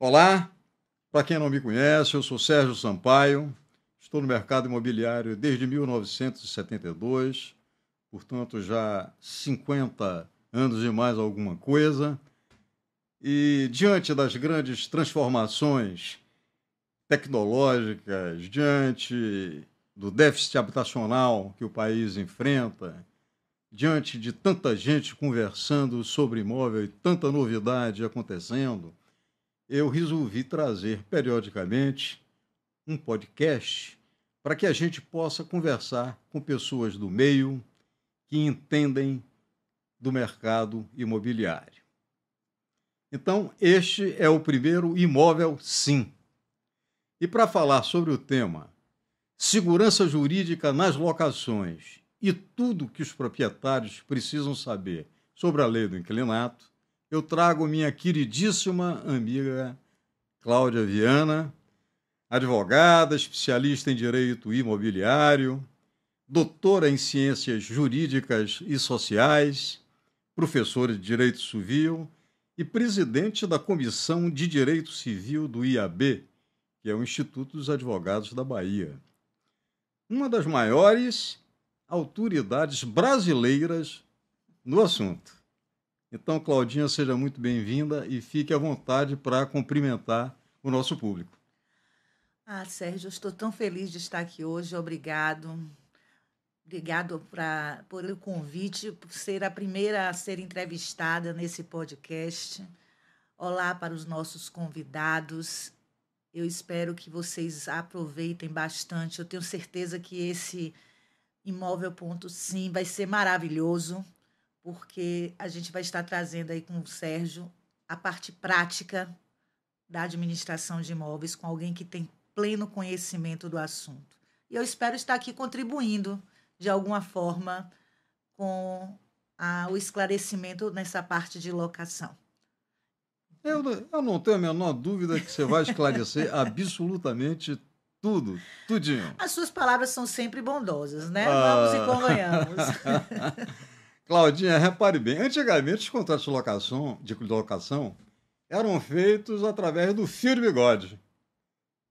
Olá, para quem não me conhece, eu sou Sérgio Sampaio, estou no mercado imobiliário desde 1972, portanto já 50 anos e mais alguma coisa, e diante das grandes transformações tecnológicas, diante do déficit habitacional que o país enfrenta, diante de tanta gente conversando sobre imóvel e tanta novidade acontecendo, eu resolvi trazer periodicamente um podcast para que a gente possa conversar com pessoas do meio que entendem do mercado imobiliário. Então, este é o primeiro Imóvel Sim. E para falar sobre o tema segurança jurídica nas locações e tudo que os proprietários precisam saber sobre a lei do inquilinato, eu trago minha queridíssima amiga Cláudia Viana, advogada, especialista em direito imobiliário, doutora em ciências jurídicas e sociais, professora de direito civil e presidente da Comissão de Direito Civil do IAB, que é o Instituto dos Advogados da Bahia. Uma das maiores autoridades brasileiras no assunto. Então, Claudinha, seja muito bem-vinda e fique à vontade para cumprimentar o nosso público. Sérgio, eu estou tão feliz de estar aqui hoje. Obrigado. Obrigado por o convite, por ser a primeira a ser entrevistada nesse podcast. Olá para os nossos convidados. Eu espero que vocês aproveitem bastante. Eu tenho certeza que esse Imóvel.sim vai ser maravilhoso, porque a gente vai estar trazendo aí com o Sérgio a parte prática da administração de imóveis com alguém que tem pleno conhecimento do assunto. E eu espero estar aqui contribuindo, de alguma forma, com o esclarecimento nessa parte de locação. Eu não tenho a menor dúvida que você vai esclarecer absolutamente tudo, tudinho. As suas palavras são sempre bondosas, né? Vamos e Ah... convenhamos. Claudinha, repare bem, antigamente os contratos de locação eram feitos através do fio de bigode.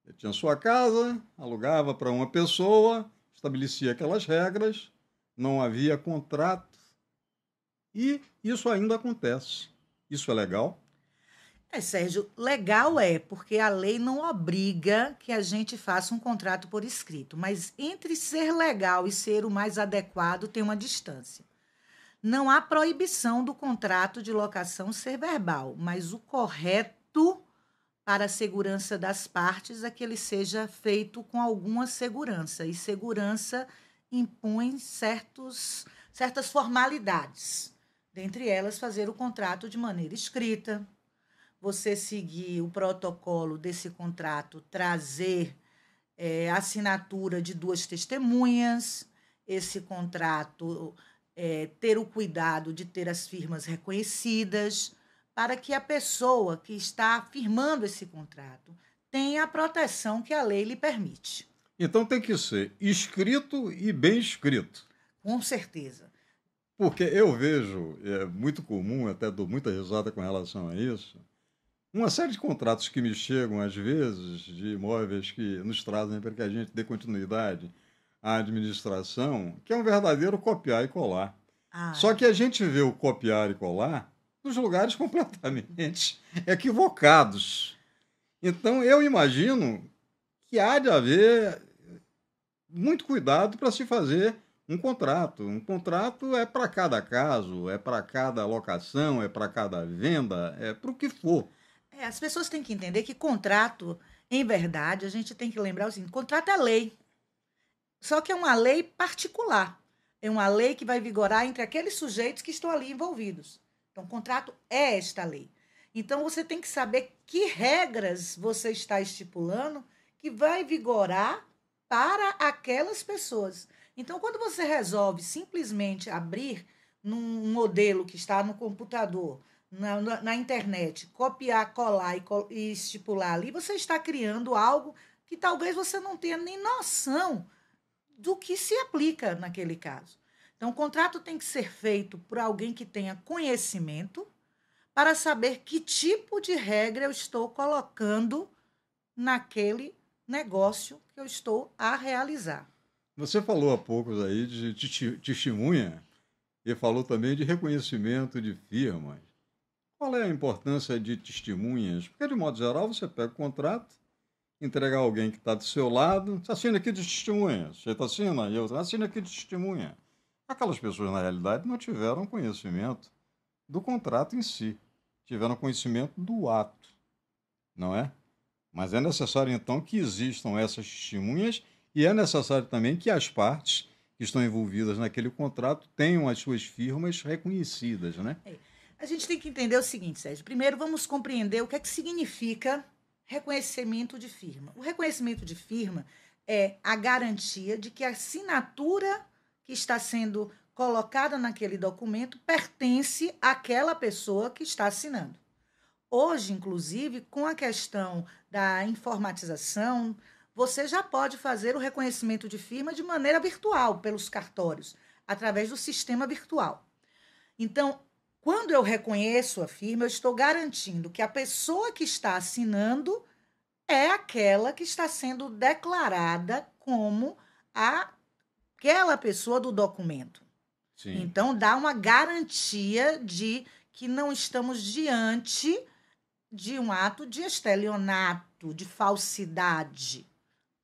Ele tinha sua casa, alugava para uma pessoa, estabelecia aquelas regras, não havia contrato e isso ainda acontece. Isso é legal? Sérgio, legal porque a lei não obriga que a gente faça um contrato por escrito, mas entre ser legal e ser o mais adequado tem uma distância. Não há proibição do contrato de locação ser verbal, mas o correto para a segurança das partes é que ele seja feito com alguma segurança, e segurança impõe certas formalidades, dentre elas fazer o contrato de maneira escrita, você seguir o protocolo desse contrato, trazer assinatura de 2 testemunhas, esse contrato ter o cuidado de ter as firmas reconhecidas, para que a pessoa que está firmando esse contrato tenha a proteção que a lei lhe permite. Então tem que ser escrito e bem escrito. Com certeza. Porque eu vejo, é muito comum, até dou muita risada com relação a isso, uma série de contratos que me chegam, às vezes, de imóveis que nos trazem para que a gente dê continuidade à administração, que é um verdadeiro copiar e colar. Só que a gente vê o copiar e colar nos lugares completamente equivocados. Então, eu imagino que há de haver muito cuidado para se fazer um contrato. Um contrato é para cada caso, é para cada locação, é para cada venda, é para o que for. As pessoas têm que entender que contrato, em verdade, a gente tem que lembrar o seguinte: contrato é lei. Só que é uma lei particular. É uma lei que vai vigorar entre aqueles sujeitos que estão ali envolvidos. Então, o contrato é esta lei. Então, você tem que saber que regras você está estipulando que vai vigorar para aquelas pessoas. Então, quando você resolve simplesmente abrir num modelo que está no computador, na internet, copiar, colar e estipular ali, você está criando algo que talvez você não tenha nem noção do que se aplica naquele caso. Então, o contrato tem que ser feito por alguém que tenha conhecimento, para saber que tipo de regra eu estou colocando naquele negócio que eu estou a realizar. Você falou há pouco aí de testemunha e falou também de reconhecimento de firmas. Qual é a importância de testemunhas? Porque, de modo geral, você pega o contrato, entrega a alguém que está do seu lado, você assina aqui de testemunha. Você assina e eu assino aqui de testemunha. Aquelas pessoas, na realidade, não tiveram conhecimento do contrato em si. Tiveram conhecimento do ato, não é? Mas é necessário, então, que existam essas testemunhas e é necessário também que as partes que estão envolvidas naquele contrato tenham as suas firmas reconhecidas, né? A gente tem que entender o seguinte, Sérgio. Primeiro, vamos compreender o que é que significa reconhecimento de firma. O reconhecimento de firma é a garantia de que a assinatura que está sendo colocada naquele documento pertence àquela pessoa que está assinando. Hoje, inclusive, com a questão da informatização, você já pode fazer o reconhecimento de firma de maneira virtual, pelos cartórios, através do sistema virtual. Então, quando eu reconheço a firma, eu estou garantindo que a pessoa que está assinando é aquela que está sendo declarada como aquela pessoa do documento. Sim. Então, dá uma garantia de que não estamos diante de um ato de estelionato, de falsidade.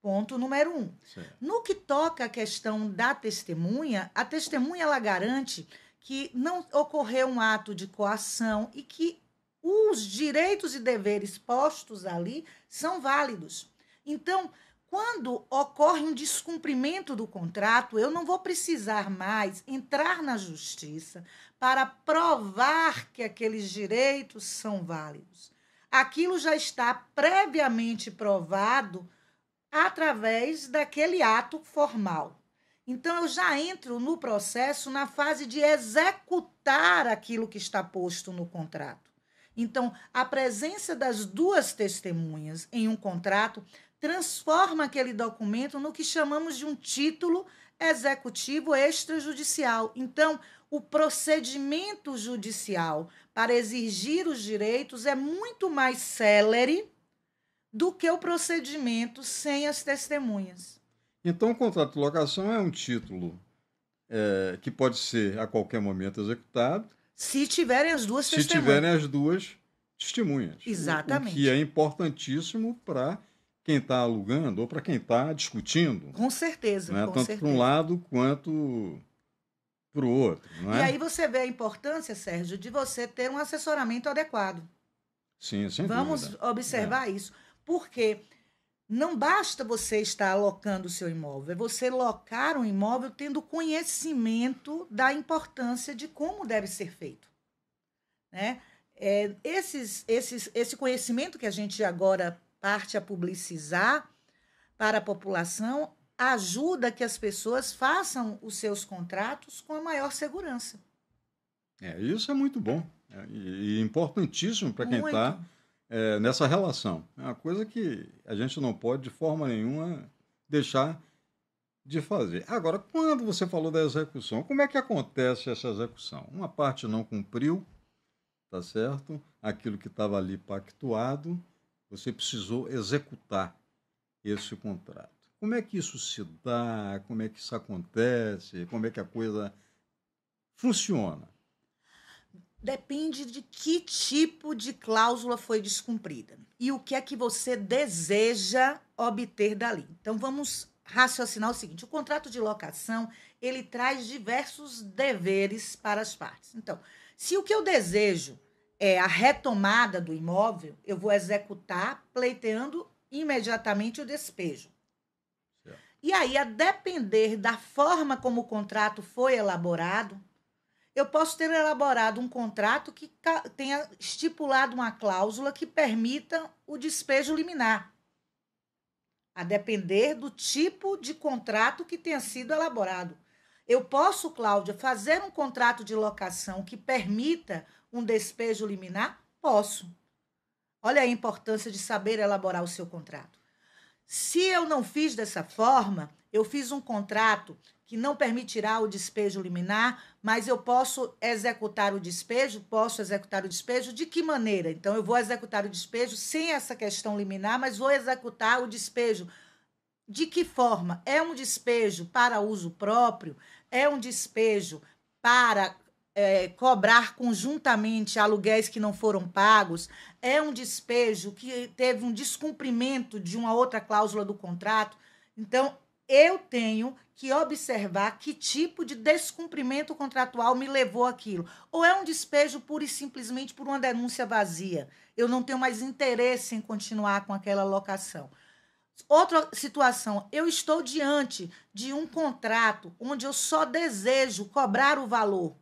Ponto número 1. Certo. No que toca à questão da testemunha, a testemunha ela garante que não ocorreu um ato de coação e que os direitos e deveres postos ali são válidos. Então, quando ocorre um descumprimento do contrato, eu não vou precisar mais entrar na justiça para provar que aqueles direitos são válidos. Aquilo já está previamente provado através daquele ato formal. Então, eu já entro no processo na fase de executar aquilo que está posto no contrato. Então, a presença das duas testemunhas em um contrato transforma aquele documento no que chamamos de um título executivo extrajudicial. Então, o procedimento judicial para exigir os direitos é muito mais célere do que o procedimento sem as testemunhas. Então, o contrato de locação é um título que pode ser a qualquer momento executado. Se tiverem as duas se testemunhas. tiverem as duas testemunhas. Exatamente. O que é importantíssimo para quem está alugando ou para quem está discutindo. Com certeza, Né? com Tanto certeza. para um lado quanto para o outro. Não é? E aí você vê a importância, Sérgio, de você ter um assessoramento adequado. Sim, sem Vamos dúvida. observar isso. Porque não basta você estar alocando o seu imóvel, é você locar um imóvel tendo conhecimento da importância de como deve ser feito. Né? Esse conhecimento que a gente agora parte a publicizar para a população ajuda que as pessoas façam os seus contratos com a maior segurança. Isso é muito bom e importantíssimo para quem está nessa relação. É uma coisa que a gente não pode, de forma nenhuma, deixar de fazer. Agora, quando você falou da execução, como é que acontece essa execução? Uma parte não cumpriu, tá certo? Aquilo que estava ali pactuado, você precisou executar esse contrato. Como é que isso se dá? Como é que isso acontece? Como é que a coisa funciona? Depende de que tipo de cláusula foi descumprida e o que é que você deseja obter dali. Então, vamos raciocinar o seguinte: o contrato de locação, ele traz diversos deveres para as partes. Então, se o que eu desejo é a retomada do imóvel, eu vou executar pleiteando imediatamente o despejo. Certo. E aí, a depender da forma como o contrato foi elaborado, eu posso ter elaborado um contrato que tenha estipulado uma cláusula que permita o despejo liminar, a depender do tipo de contrato que tenha sido elaborado. Eu posso, Cláudia, fazer um contrato de locação que permita um despejo liminar? Posso. Olha a importância de saber elaborar o seu contrato. Se eu não fiz dessa forma, eu fiz um contrato que não permitirá o despejo liminar, mas eu posso executar o despejo? Posso executar o despejo? De que maneira? Então, eu vou executar o despejo sem essa questão liminar, mas vou executar o despejo. De que forma? É um despejo para uso próprio? É um despejo para cobrar conjuntamente aluguéis que não foram pagos? É um despejo que teve um descumprimento de uma outra cláusula do contrato? Então, eu tenho que observar que tipo de descumprimento contratual me levou àquilo. Ou é um despejo pura e simplesmente por uma denúncia vazia. Eu não tenho mais interesse em continuar com aquela locação. Outra situação, eu estou diante de um contrato onde eu só desejo cobrar o valor.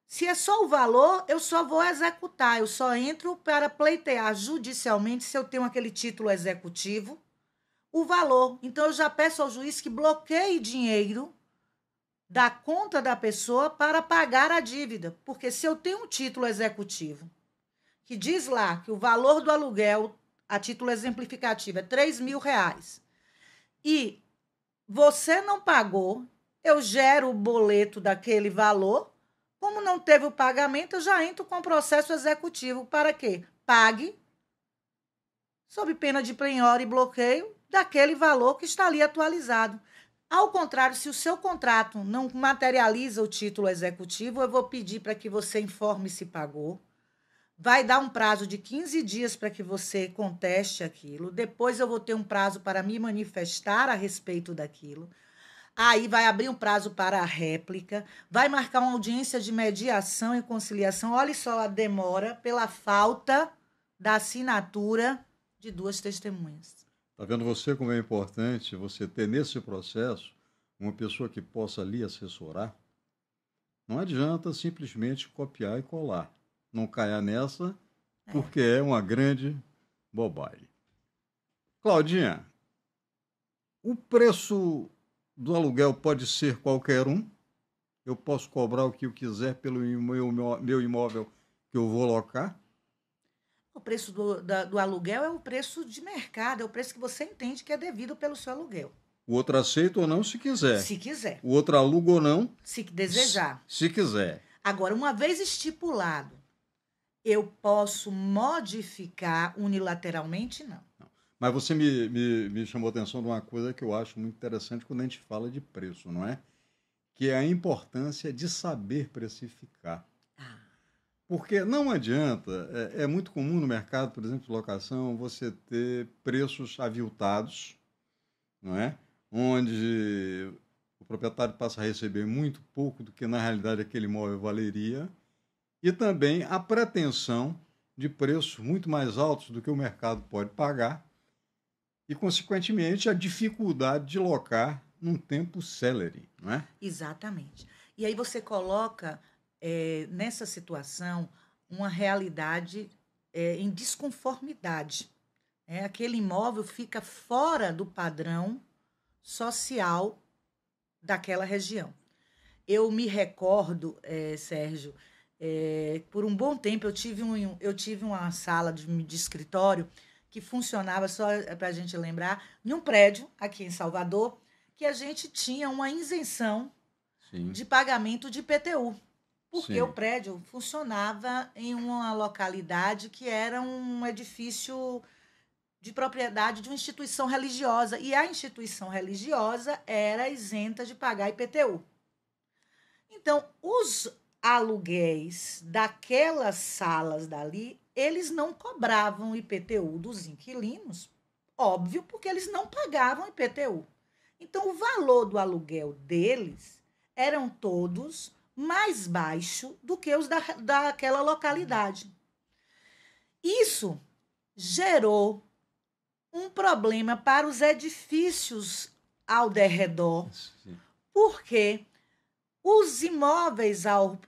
Se é só o valor, eu só vou executar, eu só entro para pleitear judicialmente, se eu tenho aquele título executivo, o valor. Então, eu já peço ao juiz que bloqueie dinheiro da conta da pessoa para pagar a dívida. Porque se eu tenho um título executivo que diz lá que o valor do aluguel, a título exemplificativo, é R$3.000, e você não pagou, eu gero o boleto daquele valor, como não teve o pagamento, eu já entro com o processo executivo para quê? Pague, sob pena de penhora e bloqueio, daquele valor que está ali atualizado. Ao contrário, se o seu contrato não materializa o título executivo, eu vou pedir para que você informe se pagou. Vai dar um prazo de 15 dias para que você conteste aquilo. Depois eu vou ter um prazo para me manifestar a respeito daquilo. Aí vai abrir um prazo para a réplica. Vai marcar uma audiência de mediação e conciliação. Olha só a demora pela falta da assinatura de duas testemunhas. Está vendo você como é importante você ter nesse processo uma pessoa que possa lhe assessorar? Não adianta simplesmente copiar e colar. Não caia nessa, porque é uma grande bobagem. Claudinha, o preço do aluguel pode ser qualquer um? Eu posso cobrar o que eu quiser pelo meu imóvel que eu vou locar? O preço do aluguel é o preço de mercado, é o preço que você entende que é devido pelo seu aluguel. O outro aceita ou não, se quiser. Se quiser. O outro aluga ou não. Se desejar. Se quiser. Agora, uma vez estipulado, eu posso modificar unilateralmente? Não. Mas você me chamou a atenção de uma coisa que eu acho muito interessante quando a gente fala de preço, não é? Que é a importância de saber precificar. Porque não adianta, é muito comum no mercado, por exemplo, de locação, você ter preços aviltados, não é? Onde o proprietário passa a receber muito pouco do que na realidade aquele imóvel valeria, e também a pretensão de preços muito mais altos do que o mercado pode pagar, e, consequentemente, a dificuldade de locar num tempo célere, não é? Exatamente. E aí você coloca nessa situação uma realidade em desconformidade. Aquele imóvel fica fora do padrão social daquela região. Eu me recordo, Sérgio, por um bom tempo eu tive uma sala de escritório que funcionava, só para a gente lembrar, em um prédio aqui em Salvador, que a gente tinha uma isenção Sim. de pagamento de IPTU. Porque Sim. o prédio funcionava em uma localidade que era um edifício de propriedade de uma instituição religiosa. E a instituição religiosa era isenta de pagar IPTU. Então, os aluguéis daquelas salas dali, eles não cobravam IPTU dos inquilinos, óbvio, porque eles não pagavam IPTU. Então, o valor do aluguel deles eram todos mais baixo do que os daquela localidade. Isso gerou um problema para os edifícios ao derredor, porque os imóveis ao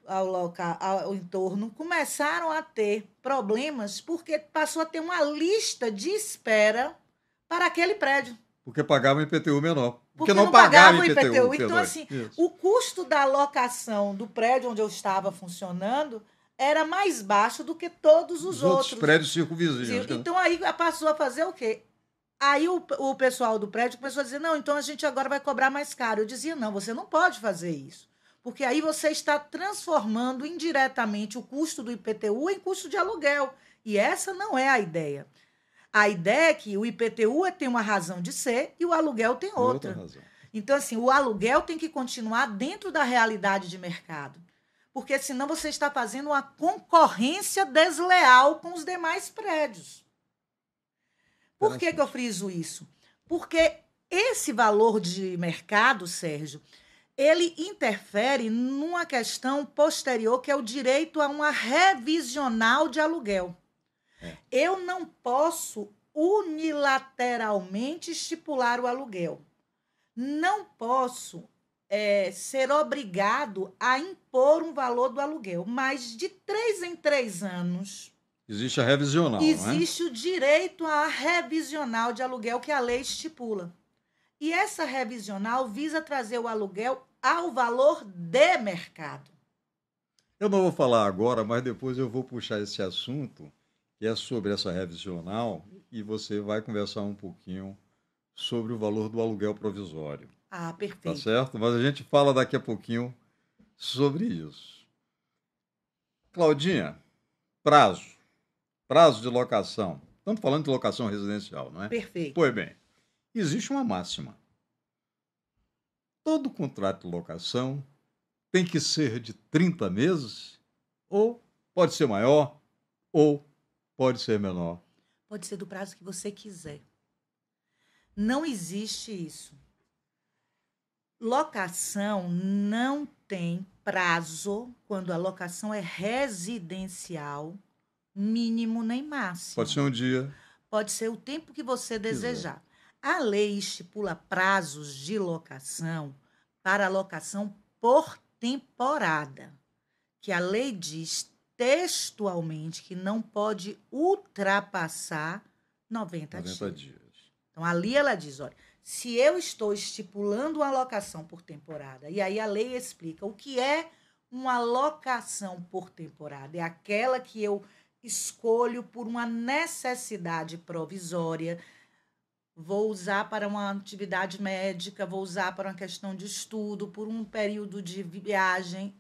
entorno começaram a ter problemas porque passou a ter uma lista de espera para aquele prédio. Porque pagavam IPTU menor. Porque não pagavam IPTU. Então, assim, o custo da locação do prédio onde eu estava funcionando era mais baixo do que todos os outros prédios circunvizinhos. Então, aí passou a fazer o quê? Aí o pessoal do prédio começou a dizer, não, então a gente agora vai cobrar mais caro. Eu dizia, não, você não pode fazer isso. Porque aí você está transformando indiretamente o custo do IPTU em custo de aluguel. E essa não é a ideia. A ideia é que o IPTU tem uma razão de ser e o aluguel tem outra. razão. Então, assim, o aluguel tem que continuar dentro da realidade de mercado. Porque senão você está fazendo uma concorrência desleal com os demais prédios. Por que eu friso isso? Porque esse valor de mercado, Sérgio, ele interfere numa questão posterior, que é o direito a uma revisional de aluguel. Eu não posso unilateralmente estipular o aluguel. Não posso ser obrigado a impor um valor do aluguel, mas de 3 em 3 anos... Existe a revisional, existe o direito à revisional de aluguel que a lei estipula. E essa revisional visa trazer o aluguel ao valor de mercado. Eu não vou falar agora, mas depois eu vou puxar esse assunto, que é sobre essa revisional, e você vai conversar um pouquinho sobre o valor do aluguel provisório. Ah, perfeito. Tá certo? Mas a gente fala daqui a pouquinho sobre isso. Claudinha, prazo de locação. Estamos falando de locação residencial, não é? Perfeito. Pois bem, existe uma máxima. Todo contrato de locação tem que ser de 30 meses, ou pode ser maior, ou pode ser menor. Pode ser do prazo que você quiser. Não existe isso. Locação não tem prazo quando a locação é residencial, mínimo nem máximo. Pode ser um dia. Pode ser o tempo que você desejar. A lei estipula prazos de locação para locação por temporada, que a lei diz textualmente que não pode ultrapassar 90 dias. Então, ali ela diz, olha, se eu estou estipulando uma locação por temporada, e aí a lei explica o que é uma locação por temporada, é aquela que eu escolho por uma necessidade provisória, vou usar para uma atividade médica, vou usar para uma questão de estudo, por um período de viagem,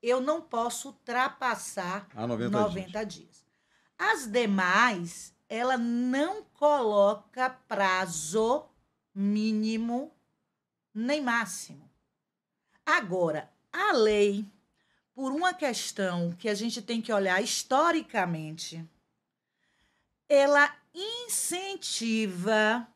eu não posso ultrapassar 90 dias. As demais, ela não coloca prazo mínimo nem máximo. Agora, a lei, por uma questão que a gente tem que olhar historicamente, ela incentiva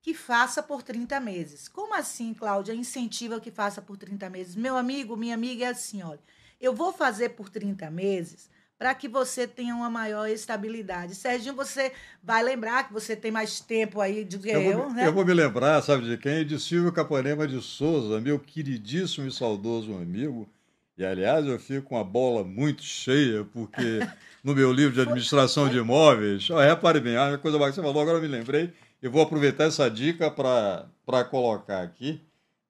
que faça por 30 meses. Como assim, Cláudia? Incentiva que faça por 30 meses. Meu amigo, minha amiga, é assim, olha, eu vou fazer por 30 meses para que você tenha uma maior estabilidade. Serginho, você vai lembrar que você tem mais tempo aí do que eu, né? Eu vou me lembrar, sabe de quem? De Silvio Capanema de Souza, meu queridíssimo e saudoso amigo. E, aliás, eu fico com a bola muito cheia, porque no meu livro de administração de imóveis... repare bem, a coisa que você falou, agora eu me lembrei. Eu vou aproveitar essa dica para colocar aqui,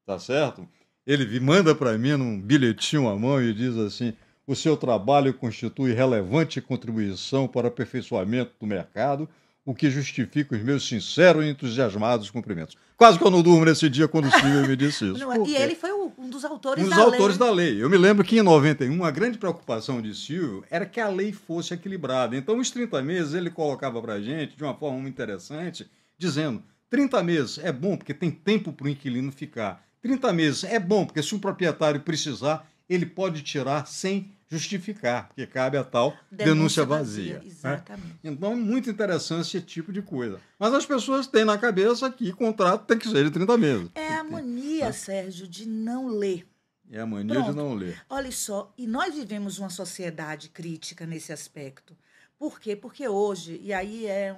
tá certo? Ele manda para mim num bilhetinho à mão e diz assim: o seu trabalho constitui relevante contribuição para o aperfeiçoamento do mercado, o que justifica os meus sinceros e entusiasmados cumprimentos. Quase que eu não durmo nesse dia quando o Silvio me disse isso. E ele foi um dos autores da lei. Um dos autores da lei. Eu me lembro que em 91, a grande preocupação de Silvio era que a lei fosse equilibrada. Então, os 30 meses ele colocava para a gente, de uma forma muito interessante, dizendo: 30 meses é bom porque tem tempo para o inquilino ficar. 30 meses é bom porque se o proprietário precisar, ele pode tirar sem justificar, porque cabe a tal denúncia vazia. Exatamente. Então é muito interessante esse tipo de coisa. Mas as pessoas têm na cabeça que contrato tem que ser de 30 meses. É a mania, Sérgio, de não ler. É a mania de não ler. Olha só, e nós vivemos uma sociedade crítica nesse aspecto. Por quê? Porque hoje, e aí é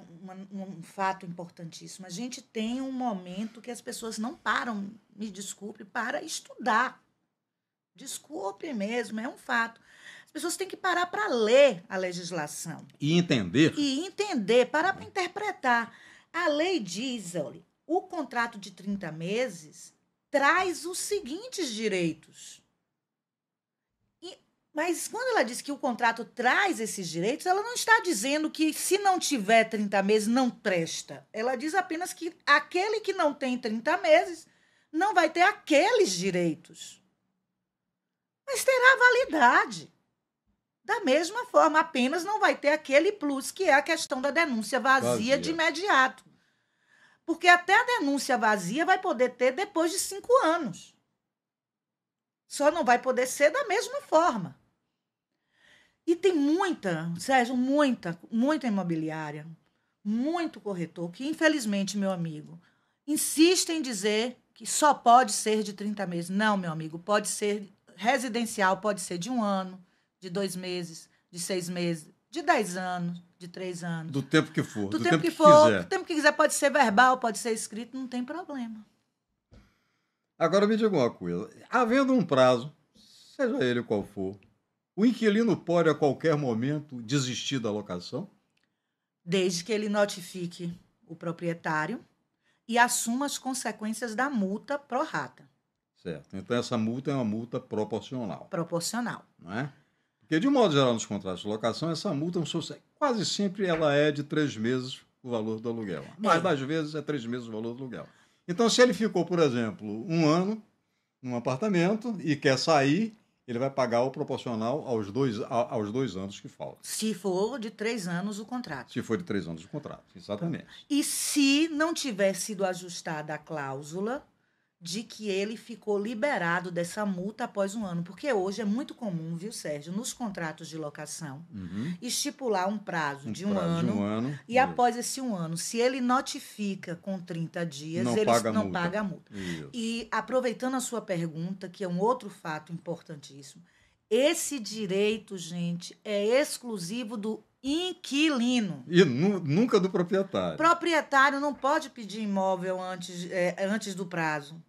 um fato importantíssimo, a gente tem um momento que as pessoas não param, me desculpe, para estudar. Desculpe mesmo, é um fato. As pessoas têm que parar para ler a legislação. E entender. Parar para interpretar. A lei diz, olha, o contrato de 30 meses traz os seguintes direitos. Mas quando ela diz que o contrato traz esses direitos, ela não está dizendo que se não tiver 30 meses não presta. Ela diz apenas que aquele que não tem 30 meses não vai ter aqueles direitos. Mas terá validade. Da mesma forma, apenas não vai ter aquele plus, que é a questão da denúncia vazia de imediato. Porque até a denúncia vazia vai poder ter depois de 5 anos. Só não vai poder ser da mesma forma. E tem muita, Sérgio, muita imobiliária, muito corretor, que infelizmente, meu amigo, insiste em dizer que só pode ser de 30 meses. Não, meu amigo, pode ser residencial, pode ser de 1 ano, de 2 meses, de 6 meses, de 10 anos, de 3 anos. Do tempo que for. Do tempo que for. Do tempo que quiser, pode ser verbal, pode ser escrito, não tem problema. Agora me diga uma coisa. Havendo um prazo, seja ele qual for, o inquilino pode a qualquer momento desistir da locação? Desde que ele notifique o proprietário e assuma as consequências da multa pro rata. Certo. Então essa multa é uma multa proporcional. Proporcional. Não é? Porque, de modo geral, nos contratos de locação, essa multa quase sempre ela é de 3 meses o valor do aluguel. Mas, das vezes, é 3 meses o valor do aluguel. Então, se ele ficou, por exemplo, 1 ano num apartamento e quer sair, ele vai pagar o proporcional aos 2 anos que faltam. Se for de 3 anos o contrato. Se for de 3 anos o contrato, exatamente. E se não tiver sido ajustada a cláusula de que ele ficou liberado dessa multa após 1 ano. Porque hoje é muito comum, viu, Sérgio, nos contratos de locação, estipular um prazo de um ano. E após esse 1 ano, se ele notifica com 30 dias, ele não paga a multa. Isso. E aproveitando a sua pergunta, que é um outro fato importantíssimo, esse direito, gente, é exclusivo do inquilino. E nunca do proprietário. O proprietário não pode pedir imóvel antes do prazo.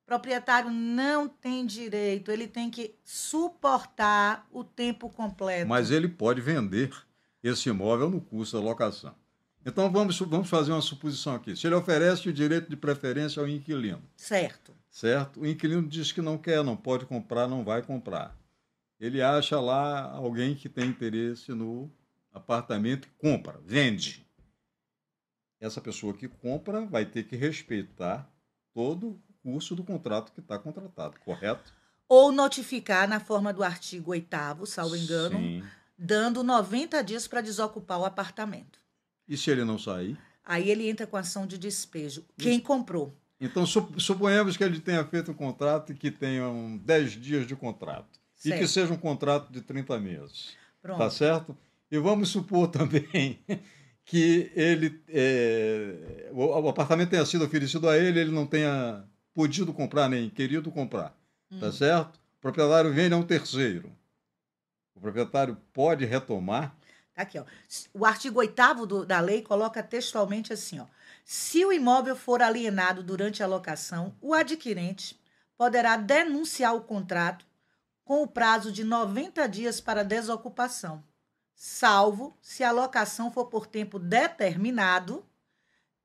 O proprietário não tem direito, ele tem que suportar o tempo completo. Mas ele pode vender esse imóvel no custo da locação. Então vamos fazer uma suposição aqui. Se ele oferece o direito de preferência ao inquilino. Certo. Certo? O inquilino diz que não quer, não pode comprar, não vai comprar. Ele acha lá alguém que tem interesse no apartamento e compra, vende. Essa pessoa que compra vai ter que respeitar todo o custo do contrato que está contratado, correto? Ou notificar na forma do artigo 8º, salvo engano, Sim. Dando 90 dias para desocupar o apartamento. E se ele não sair? Aí ele entra com ação de despejo. Quem comprou? Então, suponhamos que ele tenha feito um contrato e que tenham 10 dias de contrato. Certo. E que seja um contrato de 30 meses. Pronto. Tá certo? E vamos supor também que o apartamento tenha sido oferecido a ele, ele não tenha podido comprar, nem querido comprar. Tá certo? O proprietário vende a um terceiro. O proprietário pode retomar. Tá aqui, ó. O artigo 8º da lei coloca textualmente assim, ó. Se o imóvel for alienado durante a locação, o adquirente poderá denunciar o contrato com o prazo de 90 dias para desocupação, salvo se a locação for por tempo determinado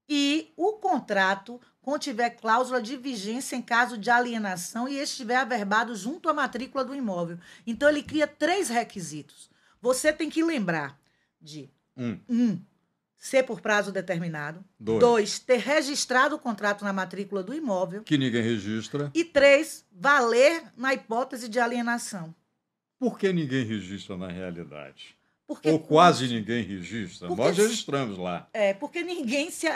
e o contrato contiver cláusula de vigência em caso de alienação e estiver averbado junto à matrícula do imóvel. Então, ele cria 3 requisitos. Você tem que lembrar de 1, ser por prazo determinado. 2, ter registrado o contrato na matrícula do imóvel. Que ninguém registra. E 3, valer na hipótese de alienação. Por que ninguém registra na realidade? Porque, ou quase ninguém registra. Nós registramos lá. Porque ninguém se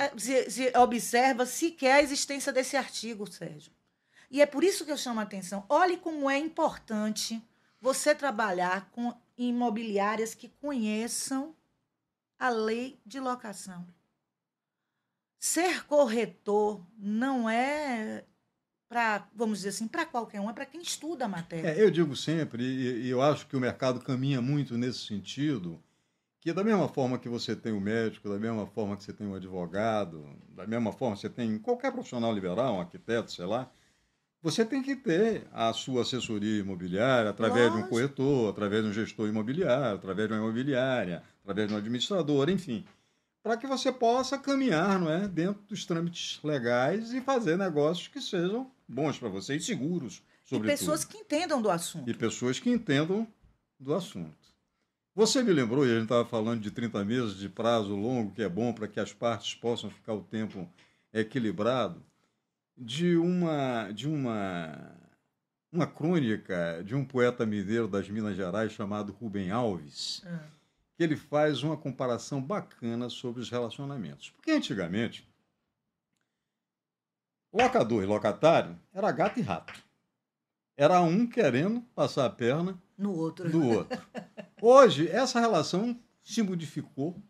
observa sequer a existência desse artigo, Sérgio. E é por isso que eu chamo a atenção. Olhe como é importante você trabalhar com imobiliárias que conheçam a lei de locação. Ser corretor não é para, vamos dizer assim, para qualquer um, é para quem estuda a matéria. Eu digo sempre, e eu acho que o mercado caminha muito nesse sentido, que da mesma forma que você tem o médico, da mesma forma que você tem o advogado, da mesma forma que você tem qualquer profissional liberal, um arquiteto, sei lá, você tem que ter a sua assessoria imobiliária através de um corretor, através de um gestor imobiliário, através de uma imobiliária, através de um administrador, enfim, para que você possa caminhar, não é, dentro dos trâmites legais e fazer negócios que sejam bons para você e seguros, sobretudo. E pessoas que entendam do assunto. E pessoas que entendam do assunto. Você me lembrou, e a gente estava falando de 30 meses de prazo longo, que é bom para que as partes possam ficar o tempo equilibrado, de uma crônica de um poeta mineiro das Minas Gerais chamado Rubem Alves, que ele faz uma comparação bacana sobre os relacionamentos. Porque antigamente, locador e locatário era gato e rato. Era um querendo passar a perna No outro. do outro. Hoje, essa relação se modificou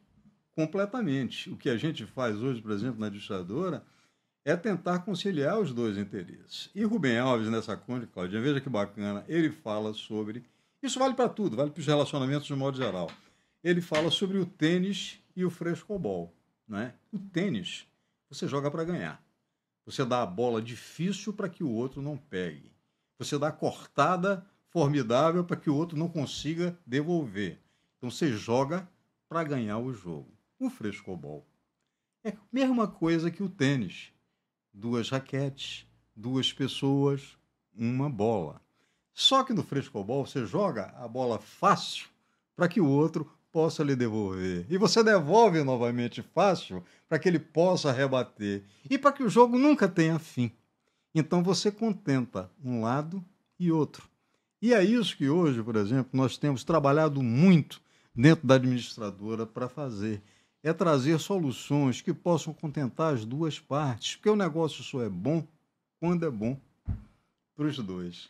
completamente. O que a gente faz hoje, por exemplo, na administradora, é tentar conciliar os dois interesses. E Rubem Alves, nessa crônica, Claudinha, veja que bacana, ele fala sobre... Isso vale para tudo, vale para os relacionamentos de modo geral. Ele fala sobre o tênis e o frescobol. Né? O tênis, você joga para ganhar. Você dá a bola difícil para que o outro não pegue. Você dá a cortada formidável para que o outro não consiga devolver. Então você joga para ganhar o jogo. O frescobol é a mesma coisa que o tênis. 2 raquetes, 2 pessoas, uma bola. Só que no frescobol você joga a bola fácil para que o outro possa lhe devolver. E você devolve novamente fácil para que ele possa rebater. E para que o jogo nunca tenha fim. Então você contenta um lado e outro. E é isso que hoje, por exemplo, nós temos trabalhado muito dentro da administradora para fazer. É trazer soluções que possam contentar as duas partes. Porque o negócio só é bom quando é bom para os dois.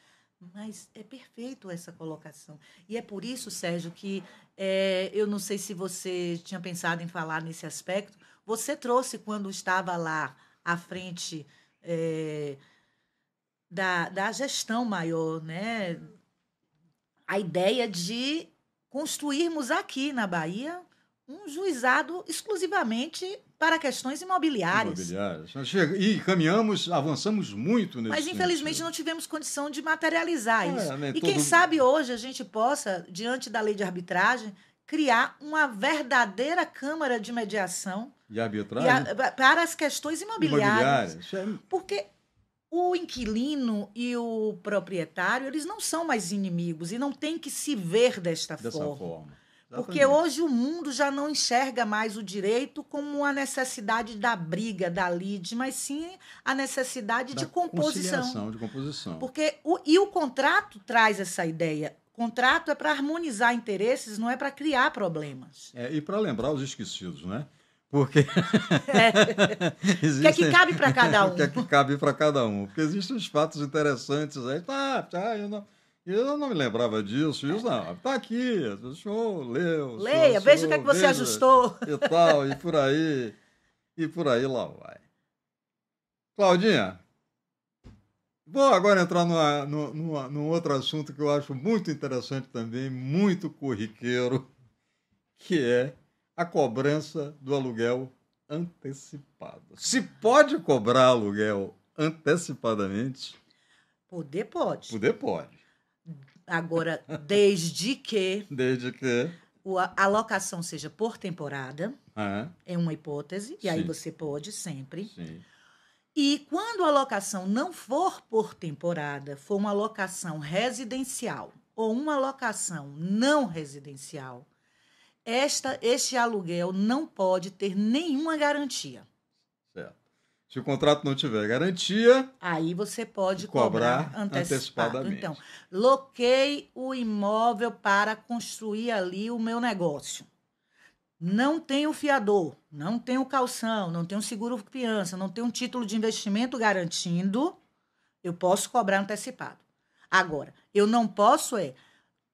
Mas é perfeito essa colocação. E é por isso, Sérgio, que eu não sei se você tinha pensado em falar nesse aspecto. Você trouxe, quando estava lá à frente da gestão maior, né, a ideia de construirmos aqui na Bahia um juizado exclusivamente para questões imobiliárias. E caminhamos, avançamos muito nesse Mas, infelizmente, sentido. não tivemos condição de materializar isso. E quem sabe hoje a gente possa, diante da lei de arbitragem, criar uma verdadeira Câmara de Mediação e arbitragem para as questões imobiliárias. Porque o inquilino e o proprietário, eles não são mais inimigos e não tem que se ver dessa forma. Porque hoje o mundo já não enxerga mais o direito como a necessidade da briga, da lide, mas sim a necessidade de composição. De composição. Porque o contrato traz essa ideia. O contrato é para harmonizar interesses, não é para criar problemas. E para lembrar os esquecidos, né? Porque o que é que cabe para cada um? O que é que cabe para cada um? Porque existem os fatos interessantes aí. Eu não me lembrava disso. Isso não. Está aqui. O senhor leu. Leia, veja o que é que você ajustou. E tal, e por aí. E por aí lá vai. Claudinha, vou agora entrar num outro assunto que eu acho muito interessante também, muito corriqueiro, que é a cobrança do aluguel antecipado. Se pode cobrar aluguel antecipadamente? Poder pode. Poder pode. Agora, desde que a locação seja por temporada, é uma hipótese, e aí você pode sempre. Sim. E quando a locação não for por temporada, for uma locação residencial ou uma locação não residencial, este aluguel não pode ter nenhuma garantia. Certo. Se o contrato não tiver garantia, aí você pode cobrar antecipadamente. Então, loquei o imóvel para construir ali o meu negócio. Não tenho fiador, não tenho calção, não tenho seguro-fiança, não tenho um título de investimento garantindo, eu posso cobrar antecipado. Agora, eu não posso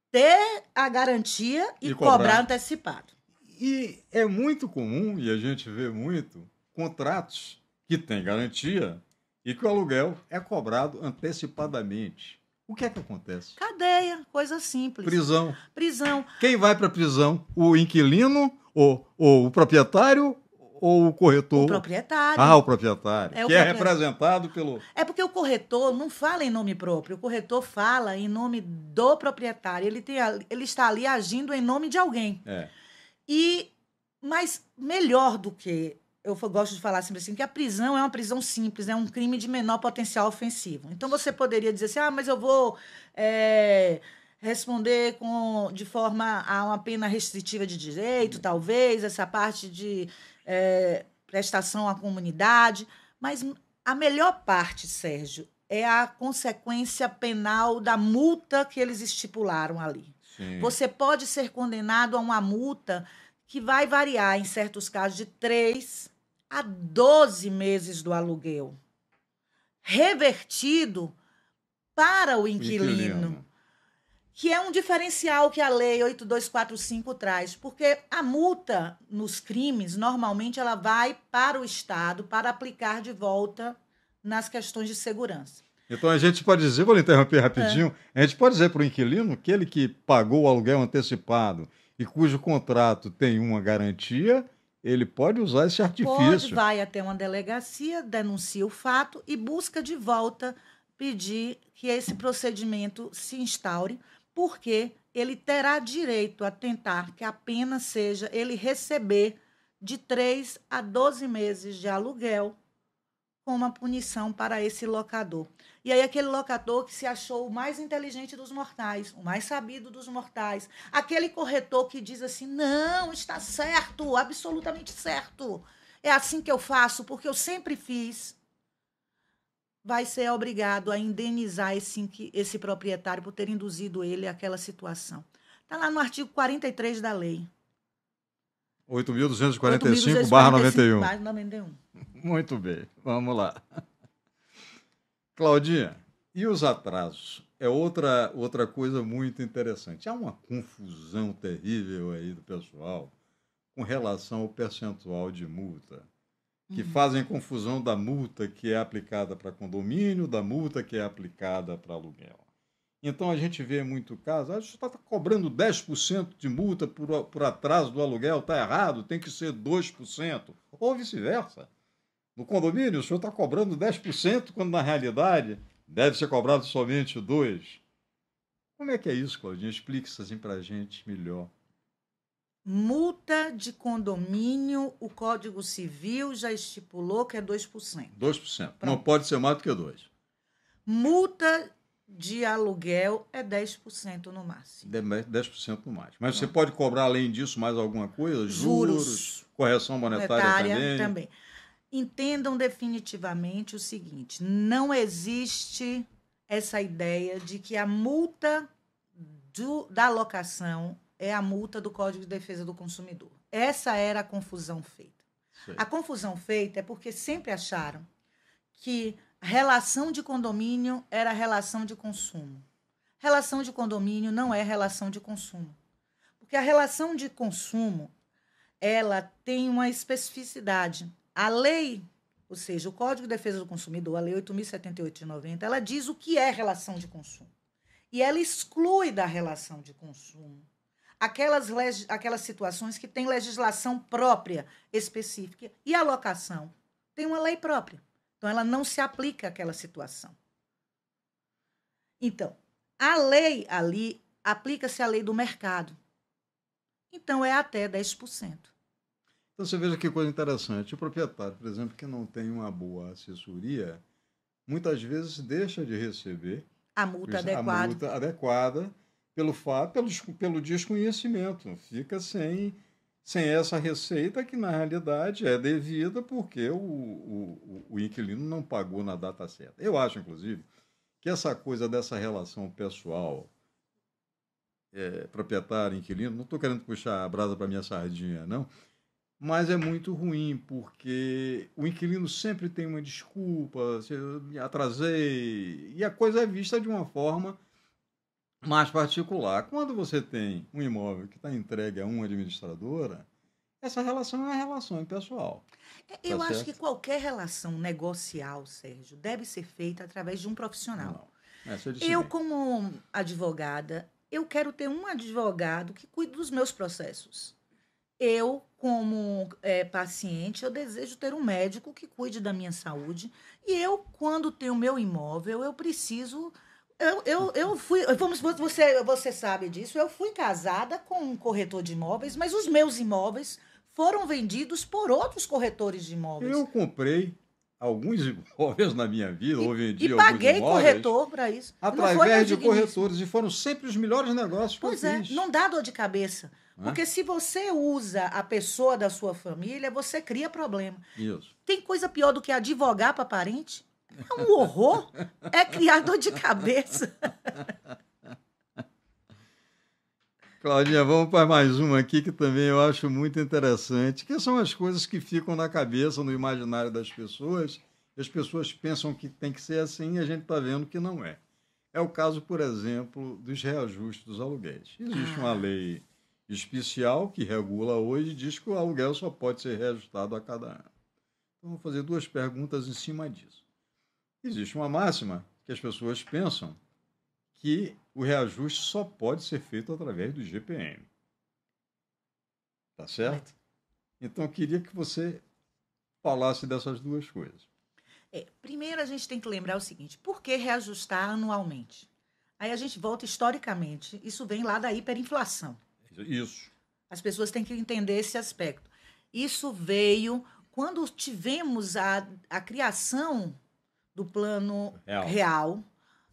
ter a garantia e cobrar antecipado. E é muito comum, e a gente vê muito, contratos que têm garantia e que o aluguel é cobrado antecipadamente. O que é que acontece? Cadeia, coisa simples. Prisão. Quem vai para a prisão? O inquilino, ou o proprietário, ou o corretor? O proprietário. O proprietário. É representado pelo... É porque o corretor não fala em nome próprio. O corretor fala em nome do proprietário. Ele está ali agindo em nome de alguém. Mas melhor do que... Eu gosto de falar sempre assim, que a prisão é uma prisão simples, é um crime de menor potencial ofensivo. Então, você poderia dizer assim, mas eu vou responder de forma a uma pena restritiva de direito, talvez, essa parte de prestação à comunidade. Mas a melhor parte, Sérgio, é a consequência penal da multa que eles estipularam ali. Sim. Você pode ser condenado a uma multa que vai variar, em certos casos, de 3 a 12 meses do aluguel, revertido para o inquilino, que é um diferencial que a Lei 8245 traz, porque a multa nos crimes, normalmente, ela vai para o Estado para aplicar de volta nas questões de segurança. Então a gente pode dizer, vou interromper rapidinho, a gente pode dizer para o inquilino, aquele que pagou o aluguel antecipado e cujo contrato tem uma garantia, ele pode usar esse artifício. Vai até uma delegacia, denuncia o fato e busca de volta pedir que esse procedimento se instaure, porque ele terá direito a tentar que a pena seja ele receber de 3 a 12 meses de aluguel como uma punição para esse locador. E aí aquele locador que se achou o mais inteligente dos mortais, o mais sabido dos mortais, aquele corretor que diz assim, não, está certo, absolutamente certo, é assim que eu faço, porque eu sempre fiz, vai ser obrigado a indenizar esse proprietário por ter induzido ele àquela situação. Está lá no artigo 43 da lei. 8.245/91. Muito bem, vamos lá. Claudinha, e os atrasos? É outra coisa muito interessante. Há uma confusão terrível aí do pessoal com relação ao percentual de multa, que fazem confusão da multa que é aplicada para condomínio, da multa que é aplicada para aluguel. Então a gente vê muito caso, você está cobrando 10% de multa por atraso do aluguel, está errado, tem que ser 2%, ou vice-versa. No condomínio, o senhor está cobrando 10%, quando na realidade deve ser cobrado somente 2%. Como é que é isso, Claudinha? Explique isso assim para a gente melhor. Multa de condomínio, o Código Civil já estipulou que é 2%. 2%. Pronto. Não pode ser mais do que 2%. Multa de aluguel é 10% no máximo. 10% no máximo. Mas você pode cobrar, além disso, mais alguma coisa? Juros, correção monetária também. Entendam definitivamente o seguinte, não existe essa ideia de que a multa da locação é a multa do Código de Defesa do Consumidor. Essa era a confusão feita. Sim. A confusão feita é porque sempre acharam que relação de condomínio era relação de consumo. Relação de condomínio não é relação de consumo. Porque a relação de consumo, ela tem uma especificidade. A lei, ou seja, o Código de Defesa do Consumidor, a Lei 8.078 de 90, ela diz o que é relação de consumo. E ela exclui da relação de consumo aquelas situações que têm legislação própria específica. E a locação tem uma lei própria. Então, ela não se aplica àquela situação. Então, a lei ali, aplica-se a lei do mercado. Então, é até 10%. Então, você veja que coisa interessante. O proprietário, por exemplo, que não tem uma boa assessoria, muitas vezes deixa de receber a multa adequada pelo desconhecimento. Fica sem essa receita que, na realidade, é devida porque o inquilino não pagou na data certa. Eu acho, inclusive, que essa coisa dessa relação pessoal, proprietário, inquilino, não estou querendo puxar a brasa para minha sardinha, não, mas é muito ruim, porque o inquilino sempre tem uma desculpa, eu me atrasei, e a coisa é vista de uma forma mais particular. Quando você tem um imóvel que está entregue a uma administradora, essa relação é uma relação impessoal. Eu acho que qualquer relação negocial, Sérgio, deve ser feita através de um profissional. Eu, como advogada, eu quero ter um advogado que cuide dos meus processos. Eu, como paciente, eu desejo ter um médico que cuide da minha saúde. E eu, quando tenho meu imóvel, eu preciso... Eu fui... Você sabe disso. Eu fui casada com um corretor de imóveis, mas os meus imóveis foram vendidos por outros corretores de imóveis. Eu comprei alguns imóveis na minha vida, ou E vendi alguns paguei imóveis corretor para isso. Não foi meu através de digníssimo. corretores, e foram sempre os melhores negócios que eu Pois é, fiz. não dá dor de cabeça. Né? Porque se você usa a pessoa da sua família, você cria problema. Isso. Tem coisa pior do que advogar para parente? É um horror. É criar dor de cabeça. Claudinha, vamos para mais uma aqui que também eu acho muito interessante, que são as coisas que ficam na cabeça, no imaginário das pessoas, e as pessoas pensam que tem que ser assim e a gente está vendo que não é. É o caso, por exemplo, dos reajustes dos aluguéis. Existe uma lei especial que regula hoje e diz que o aluguel só pode ser reajustado a cada ano. Então, vou fazer duas perguntas em cima disso. Existe uma máxima que as pessoas pensam que o reajuste só pode ser feito através do IGPM. Tá certo? Então, eu queria que você falasse dessas duas coisas. Primeiro, a gente tem que lembrar o seguinte: por que reajustar anualmente? Aí a gente volta historicamente. Isso vem lá da hiperinflação. Isso. As pessoas têm que entender esse aspecto. Isso veio quando tivemos a criação do plano real,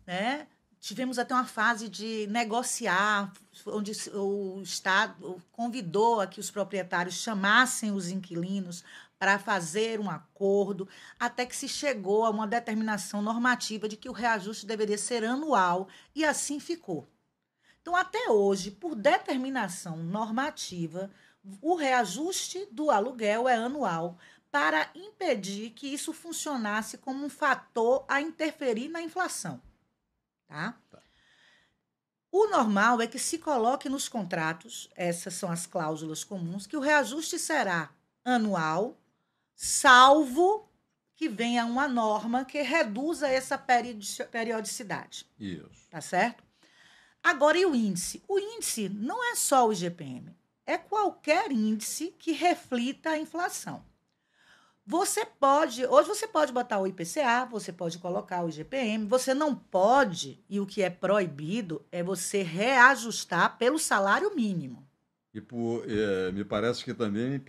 né? Tivemos até uma fase de negociar, onde o Estado convidou a que os proprietários chamassem os inquilinos para fazer um acordo, até que se chegou a uma determinação normativa de que o reajuste deveria ser anual, e assim ficou. Então, até hoje, por determinação normativa, o reajuste do aluguel é anual, para impedir que isso funcionasse como um fator a interferir na inflação. Tá? O normal é que se coloque nos contratos, essas são as cláusulas comuns, que o reajuste será anual, salvo que venha uma norma que reduza essa periodicidade. Isso. Tá certo? Agora, e o índice? O índice não é só o IGPM, é qualquer índice que reflita a inflação. Hoje você pode botar o IPCA, você pode colocar o IGPM, você não pode, e o que é proibido, é você reajustar pelo salário mínimo. E me parece que também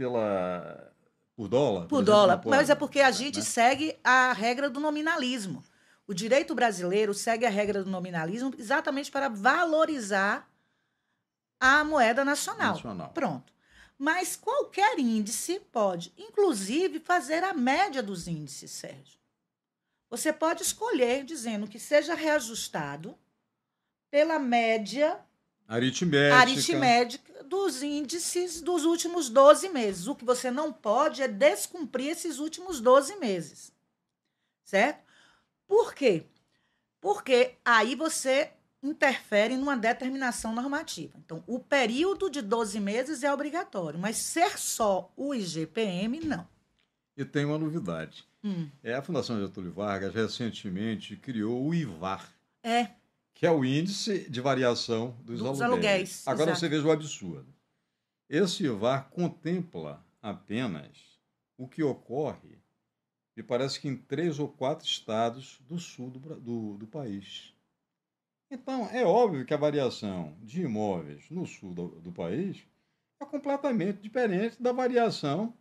por dólar. Por dólar, mas é porque a gente segue a regra do nominalismo. O direito brasileiro segue a regra do nominalismo exatamente para valorizar a moeda nacional. Pronto. Mas qualquer índice pode, inclusive, fazer a média dos índices, Sérgio. Você pode escolher dizendo que seja reajustado pela média aritmética dos índices dos últimos 12 meses. O que você não pode é descumprir esses últimos 12 meses. Certo? Por quê? Porque aí você interfere numa determinação normativa. Então, o período de 12 meses é obrigatório, mas ser só o IGPM, não. E tem uma novidade. A Fundação Getúlio Vargas recentemente criou o IVAR, que é o Índice de Variação dos Aluguéis. Agora você veja o absurdo. Esse IVAR contempla apenas o que ocorre, me parece que em 3 ou 4 estados do sul do país. Então, é óbvio que a variação de imóveis no sul do país é completamente diferente da variação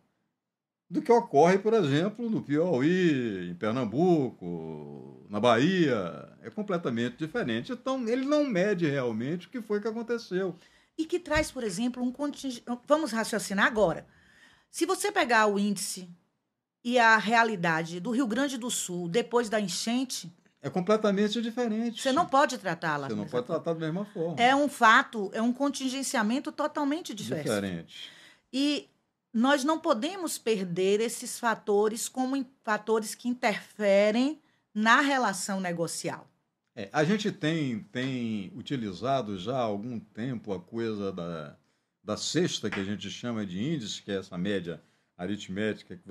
do que ocorre, por exemplo, no Piauí, em Pernambuco, na Bahia. É completamente diferente. Então, ele não mede realmente o que foi que aconteceu. E que traz, por exemplo, um contingente... Vamos raciocinar agora. Se você pegar o índice e a realidade do Rio Grande do Sul depois da enchente... É completamente diferente. Você não pode tratar lá. Você não pode tratar da mesma forma. É um fato, é um contingenciamento totalmente diferente. E nós não podemos perder esses fatores como fatores que interferem na relação negocial. A gente tem utilizado já há algum tempo a coisa da cesta, que a gente chama de índice, que é essa média aritmética que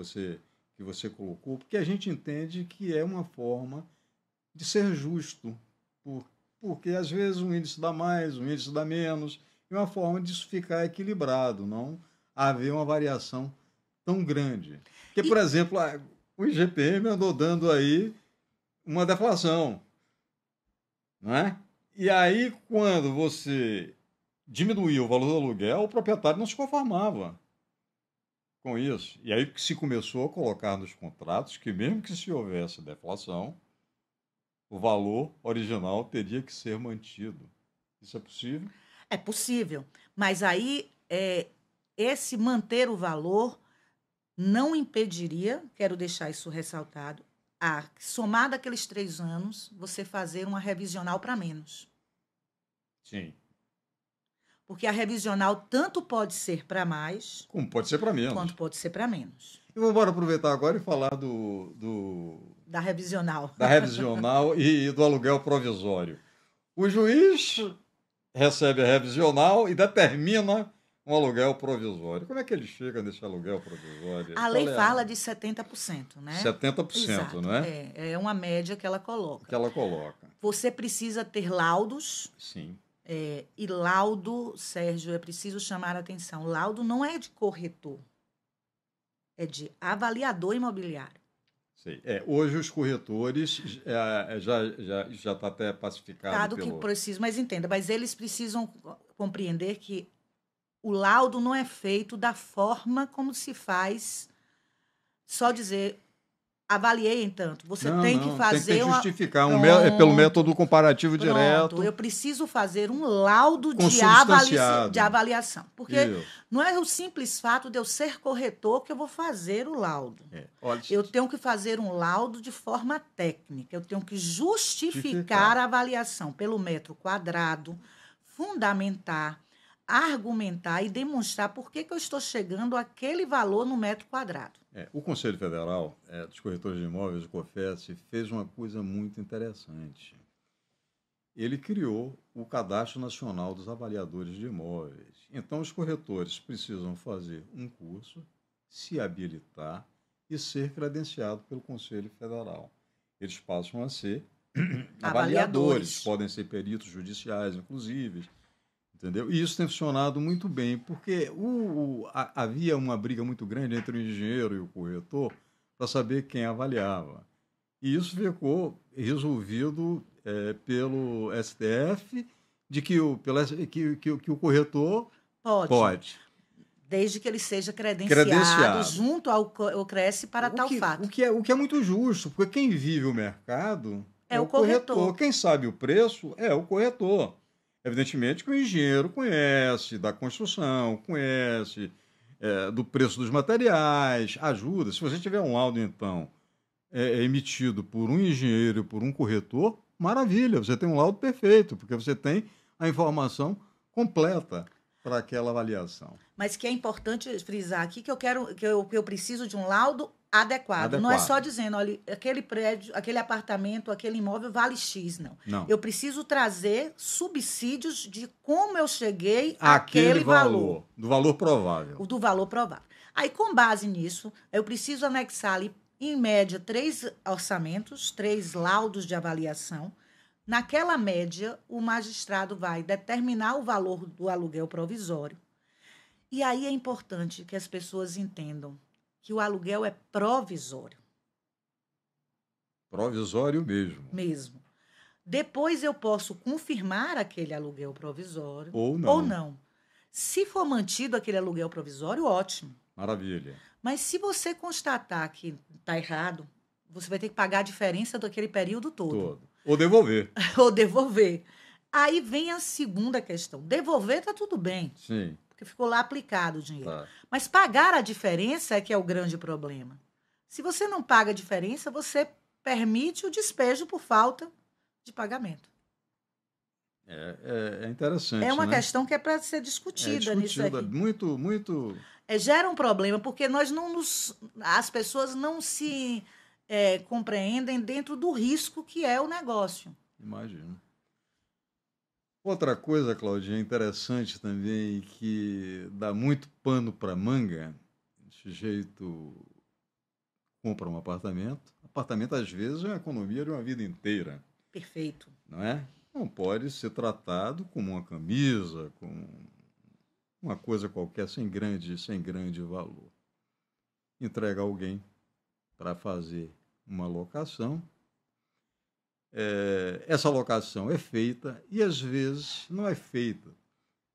você colocou, porque a gente entende que é uma forma de ser justo, porque às vezes um índice dá mais, um índice dá menos, e uma forma disso ficar equilibrado, não haver uma variação tão grande. Porque, por exemplo, o IGPM andou dando aí uma deflação, não é? E aí, quando você diminuiu o valor do aluguel, o proprietário não se conformava. com isso. E aí que se começou a colocar nos contratos que mesmo que se houvesse deflação, o valor original teria que ser mantido. Isso é possível? É possível, mas aí esse manter o valor não impediria, quero deixar isso ressaltado, somado aqueles 3 anos, você fazer uma revisional para menos. Sim. Porque a revisional tanto pode ser para mais, Como pode ser para menos. quanto pode ser para menos. E vamos aproveitar agora e falar Da revisional. da revisional e do aluguel provisório. O juiz recebe a revisional e determina um aluguel provisório. Como é que ele chega nesse aluguel provisório? A lei fala de 70%, né? 70%, Exato, não é? É uma média que ela coloca. Que ela coloca. Você precisa ter laudos. Sim. E laudo, Sérgio, é preciso chamar a atenção. Laudo não é de corretor, é de avaliador imobiliário. Sei. Hoje os corretores já está até pacificado Que preciso, mas entenda, mas eles precisam compreender que o laudo não é feito da forma como se faz, só dizer, avaliei entanto. Você tem que fazer tem que justificar Pronto, pelo método comparativo pronto, direto. Eu preciso fazer um laudo de avaliação. Porque não é o simples fato de eu ser corretor que eu vou fazer o laudo. Eu tenho que fazer um laudo de forma técnica. Eu tenho que justificar a avaliação pelo metro quadrado, fundamentar, argumentar e demonstrar por que eu estou chegando àquele valor no metro quadrado. O Conselho Federal dos Corretores de Imóveis, o COFES, fez uma coisa muito interessante. Ele criou o Cadastro Nacional dos Avaliadores de Imóveis. Então, os corretores precisam fazer um curso, se habilitar e ser credenciado pelo Conselho Federal. Eles passam a ser avaliadores, podem ser peritos judiciais, inclusive. Entendeu? E isso tem funcionado muito bem, porque havia uma briga muito grande entre o engenheiro e o corretor para saber quem avaliava. E isso ficou resolvido pelo STF, de que o corretor pode. Desde que ele seja credenciado junto ao CRES para tal fato. O que é muito justo, porque quem vive o mercado é o corretor. Quem sabe o preço é o corretor. Evidentemente que o engenheiro conhece da construção, conhece do preço dos materiais, ajuda. Se você tiver um laudo, então, emitido por um engenheiro e por um corretor, maravilha, você tem um laudo perfeito, porque você tem a informação completa para aquela avaliação. Mas que é importante frisar aqui que eu preciso de um laudo adequado. Não é só dizendo, olha, aquele prédio, aquele apartamento, aquele imóvel vale X, não. Eu preciso trazer subsídios de como eu cheguei àquele valor. Do valor provável. Do valor provável. Aí, com base nisso, eu preciso anexar ali, em média, 3 orçamentos, 3 laudos de avaliação. Naquela média, o magistrado vai determinar o valor do aluguel provisório. E aí é importante que as pessoas entendam que o aluguel é provisório. Provisório mesmo. Mesmo. Depois eu posso confirmar aquele aluguel provisório. Ou não. Ou não. Se for mantido aquele aluguel provisório, ótimo. Maravilha. Mas se você constatar que está errado, você vai ter que pagar a diferença daquele período todo. Ou devolver. Ou devolver. Aí vem a segunda questão. Devolver está tudo bem. Sim. Porque ficou lá aplicado o dinheiro. Tá. Mas pagar a diferença é que é o grande problema. Se você não paga a diferença, você permite o despejo por falta de pagamento. É interessante. É uma questão que é para ser discutida nisso aqui. Muito. Gera um problema, porque as pessoas não se compreendem dentro do risco que é o negócio. Imagino. Outra coisa, Claudinha, interessante também, que dá muito pano para manga, o sujeito compra um apartamento. Apartamento, às vezes, é uma economia de uma vida inteira. Perfeito. Não é? Não pode ser tratado como uma camisa, como uma coisa qualquer, sem grande valor. Entrega alguém para fazer uma locação. Essa locação é feita e, às vezes, não é feita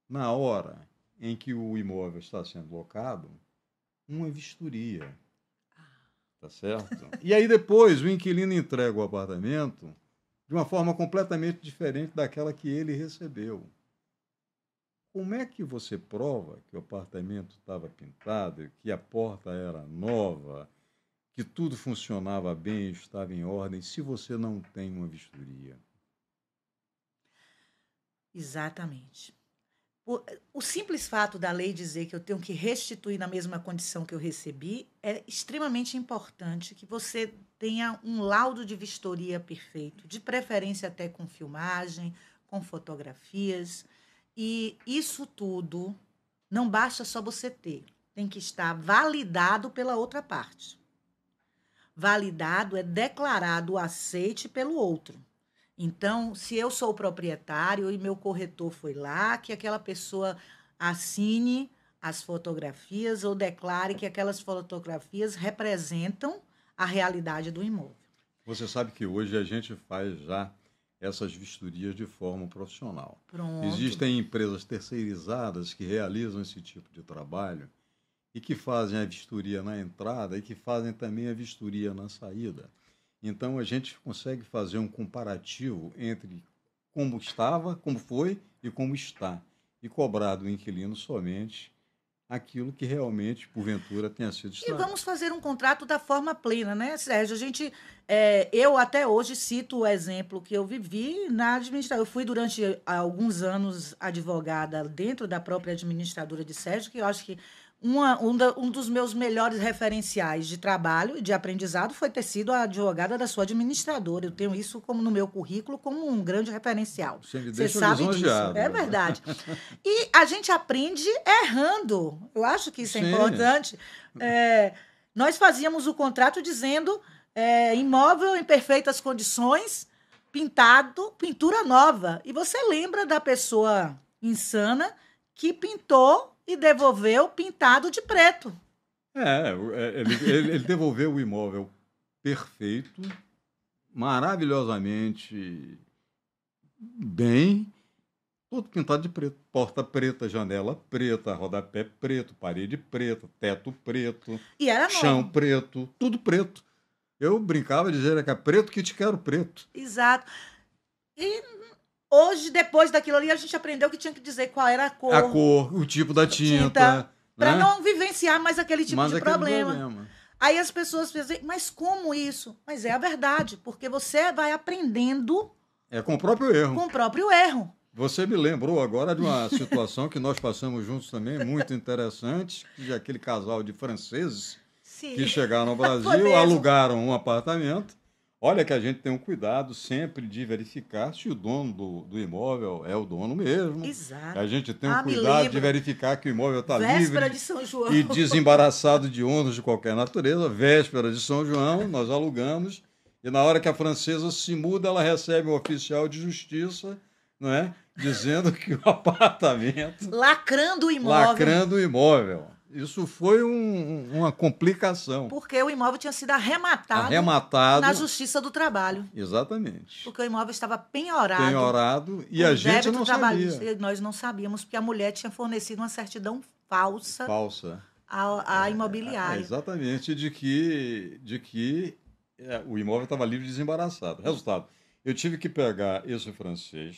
na hora em que o imóvel está sendo locado, uma vistoria. Tá certo? E aí depois o inquilino entrega o apartamento de uma forma completamente diferente daquela que ele recebeu. Como é que você prova que o apartamento estava pintado, que a porta era nova, que tudo funcionava bem, estava em ordem, se você não tem uma vistoria? Exatamente. O simples fato da lei dizer que eu tenho que restituir na mesma condição que eu recebi é extremamente importante que você tenha um laudo de vistoria perfeito, de preferência até com filmagem, com fotografias. E isso tudo não basta só você ter, tem que estar validado pela outra parte. Validado é declarado o aceite pelo outro. Então, se eu sou o proprietário e meu corretor foi lá, que aquela pessoa assine as fotografias ou declare que aquelas fotografias representam a realidade do imóvel. Você sabe que hoje a gente faz já essas vistorias de forma profissional. Pronto. Existem empresas terceirizadas que realizam esse tipo de trabalho e que fazem a vistoria na entrada e que fazem também a vistoria na saída. Então, a gente consegue fazer um comparativo entre como estava, como foi e como está, e cobrar do inquilino somente aquilo que realmente, porventura, tenha sido estragado. E vamos fazer um contrato da forma plena, né, Sérgio? Eu até hoje cito o exemplo que eu vivi na administração. Eu fui durante alguns anos advogada dentro da própria administradora de Sérgio, que eu acho que um dos meus melhores referenciais de trabalho e de aprendizado foi ter sido a advogada da sua administradora. Eu tenho isso como no meu currículo como um grande referencial. Você sabe disso. É verdade. E a gente aprende errando. Eu acho que isso é importante. Nós fazíamos o contrato dizendo imóvel em perfeitas condições, pintado, pintura nova. E você lembra da pessoa insana que pintou e devolveu pintado de preto. Ele devolveu o imóvel perfeito, maravilhosamente bem, todo pintado de preto. Porta preta, janela preta, rodapé preto, parede preta, teto preto, e era chão novo. Preto, tudo preto. Eu brincava dizendo que é preto que te quero preto. Exato. E hoje, depois daquilo ali, a gente aprendeu que tinha que dizer qual era a cor. A cor, o tipo da tinta. Para não vivenciar mais aquele tipo de problema. problema. Aí as pessoas dizem, mas como isso? Mas é a verdade, porque você vai aprendendo... com o próprio erro. Com o próprio erro. Você me lembrou agora de uma situação que nós passamos juntos também, muito interessante, que aquele casal de franceses que chegaram ao Brasil, alugaram um apartamento. Olha que a gente tem um cuidado sempre de verificar se o dono do imóvel é o dono mesmo. Exato. A gente tem um cuidado de verificar que o imóvel está livre de São João. E desembaraçado de ônus de qualquer natureza. Véspera de São João, nós alugamos. E na hora que a francesa se muda, ela recebe um oficial de justiça, não é? Dizendo que o apartamento... Lacrando o imóvel. Lacrando o imóvel. Isso foi uma complicação. Porque o imóvel tinha sido arrematado na Justiça do Trabalho. Exatamente. Porque o imóvel estava penhorado. Penhorado e a gente não sabia. Nós não sabíamos, porque a mulher tinha fornecido uma certidão falsa. À imobiliária. Exatamente, de que o imóvel estava livre e desembaraçado. Resultado, eu tive que pegar esse francês,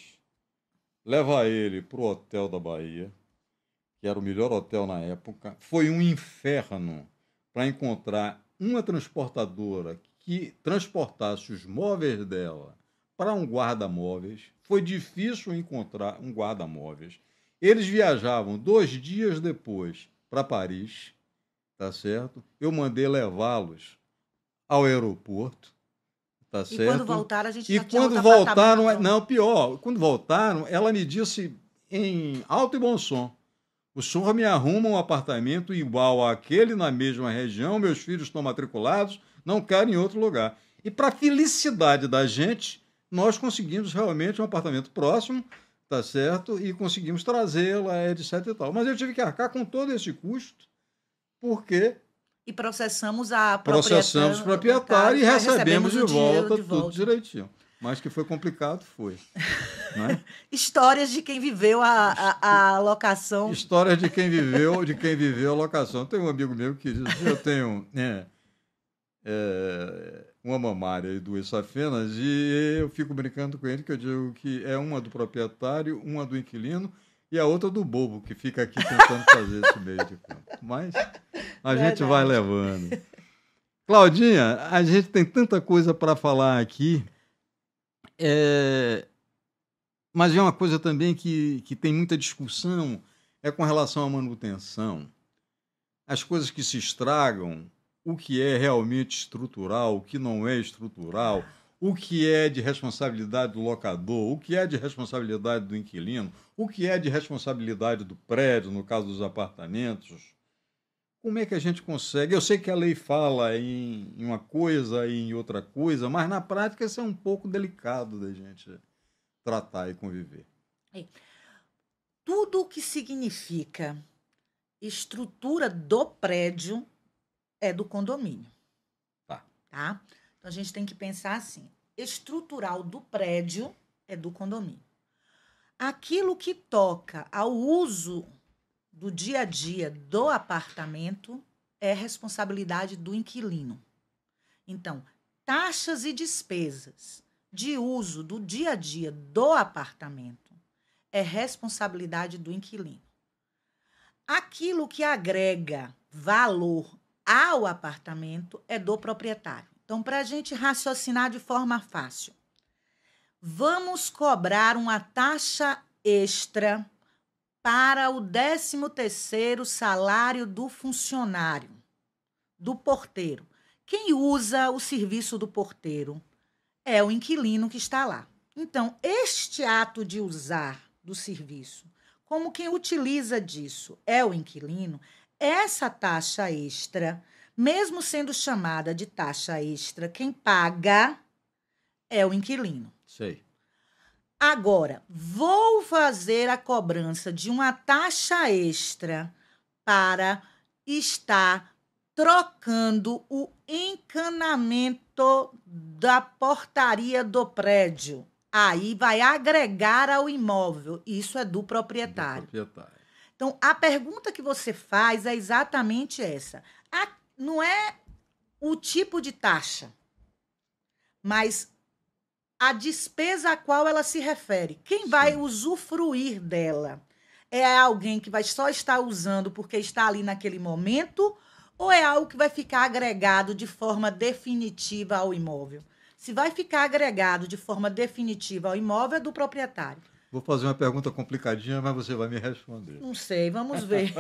levar ele para o hotel da Bahia, que era o melhor hotel na época. Foi um inferno para encontrar uma transportadora que transportasse os móveis dela para um guarda-móveis. Foi difícil encontrar um guarda-móveis. Eles viajavam 2 dias depois para Paris, tá certo? Eu mandei levá-los ao aeroporto, tá certo? E quando voltaram, a gente já tinha quando voltaram, não, pior, quando voltaram, ela me disse em alto e bom som: o senhor me arruma um apartamento igual àquele na mesma região, meus filhos estão matriculados, não quero em outro lugar. E para felicidade da gente, nós conseguimos realmente um apartamento próximo, tá certo? E conseguimos trazê-la, etc e tal. Mas eu tive que arcar com todo esse custo, porque... E processamos o proprietário e recebemos de volta tudo direitinho. Mas que foi complicado, foi. Né? Histórias de quem viveu a locação. Histórias de quem viveu a locação. Tem um amigo meu que diz, eu tenho uma mamária e duas safenas, e eu fico brincando com ele que eu digo que é uma do proprietário, uma do inquilino e a outra do bobo, que fica aqui tentando fazer esse meio de campo. Mas a gente vai levando. Claudinha, a gente tem tanta coisa para falar aqui, mas é uma coisa também que tem muita discussão, é com relação à manutenção. As coisas que se estragam, o que é realmente estrutural, o que não é estrutural, o que é de responsabilidade do locador, o que é de responsabilidade do inquilino, o que é de responsabilidade do prédio, no caso dos apartamentos. Como é que a gente consegue? Eu sei que a lei fala em uma coisa e em outra coisa, mas na prática isso é um pouco delicado da gente tratar e conviver. Tudo o que significa estrutura do prédio é do condomínio. Tá? Então a gente tem que pensar assim: estrutural do prédio é do condomínio. Aquilo que toca ao uso do dia a dia do apartamento é responsabilidade do inquilino. Então, taxas e despesas de uso do dia a dia do apartamento é responsabilidade do inquilino. Aquilo que agrega valor ao apartamento é do proprietário. Então, para a gente raciocinar de forma fácil, vamos cobrar uma taxa extra para o 13º salário do funcionário, do porteiro. Quem usa o serviço do porteiro é o inquilino que está lá. Então, este ato de usar do serviço, como quem utiliza disso é o inquilino, essa taxa extra, mesmo sendo chamada de taxa extra, quem paga é o inquilino. Sei. Agora, vou fazer a cobrança de uma taxa extra para estar trocando o encanamento da portaria do prédio. Aí vai agregar ao imóvel. Isso é do proprietário. Então, a pergunta que você faz é exatamente essa. Não é o tipo de taxa, mas a despesa a qual ela se refere. Quem vai usufruir dela? É alguém que vai só estar usando porque está ali naquele momento, ou é algo que vai ficar agregado de forma definitiva ao imóvel? Se vai ficar agregado de forma definitiva ao imóvel, é do proprietário. Vou fazer uma pergunta complicadinha, mas você vai me responder. Não sei, vamos ver.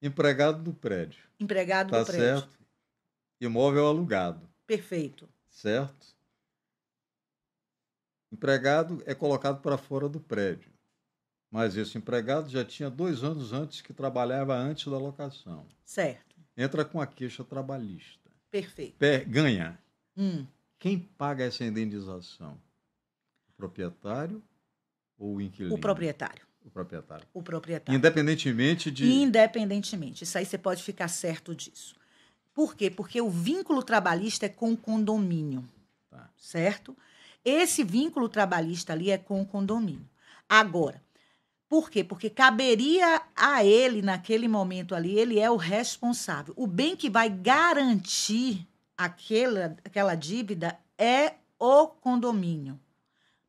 Empregado do prédio. Empregado do prédio. Tá certo. Imóvel alugado. Perfeito. Certo. Empregado é colocado para fora do prédio. Mas esse empregado já tinha 2 anos antes que trabalhava antes da locação. Certo. Entra com a queixa trabalhista. Perfeito. Ganha. Quem paga essa indenização? O proprietário ou o inquilino? O proprietário. O proprietário. O proprietário. Independentemente de... Independentemente. Isso aí você pode ficar certo disso. Por quê? Porque o vínculo trabalhista é com o condomínio. Tá. Certo? Esse vínculo trabalhista ali é com o condomínio. Agora, por quê? Porque caberia a ele, naquele momento ali, ele é o responsável. O bem que vai garantir aquela dívida é o condomínio.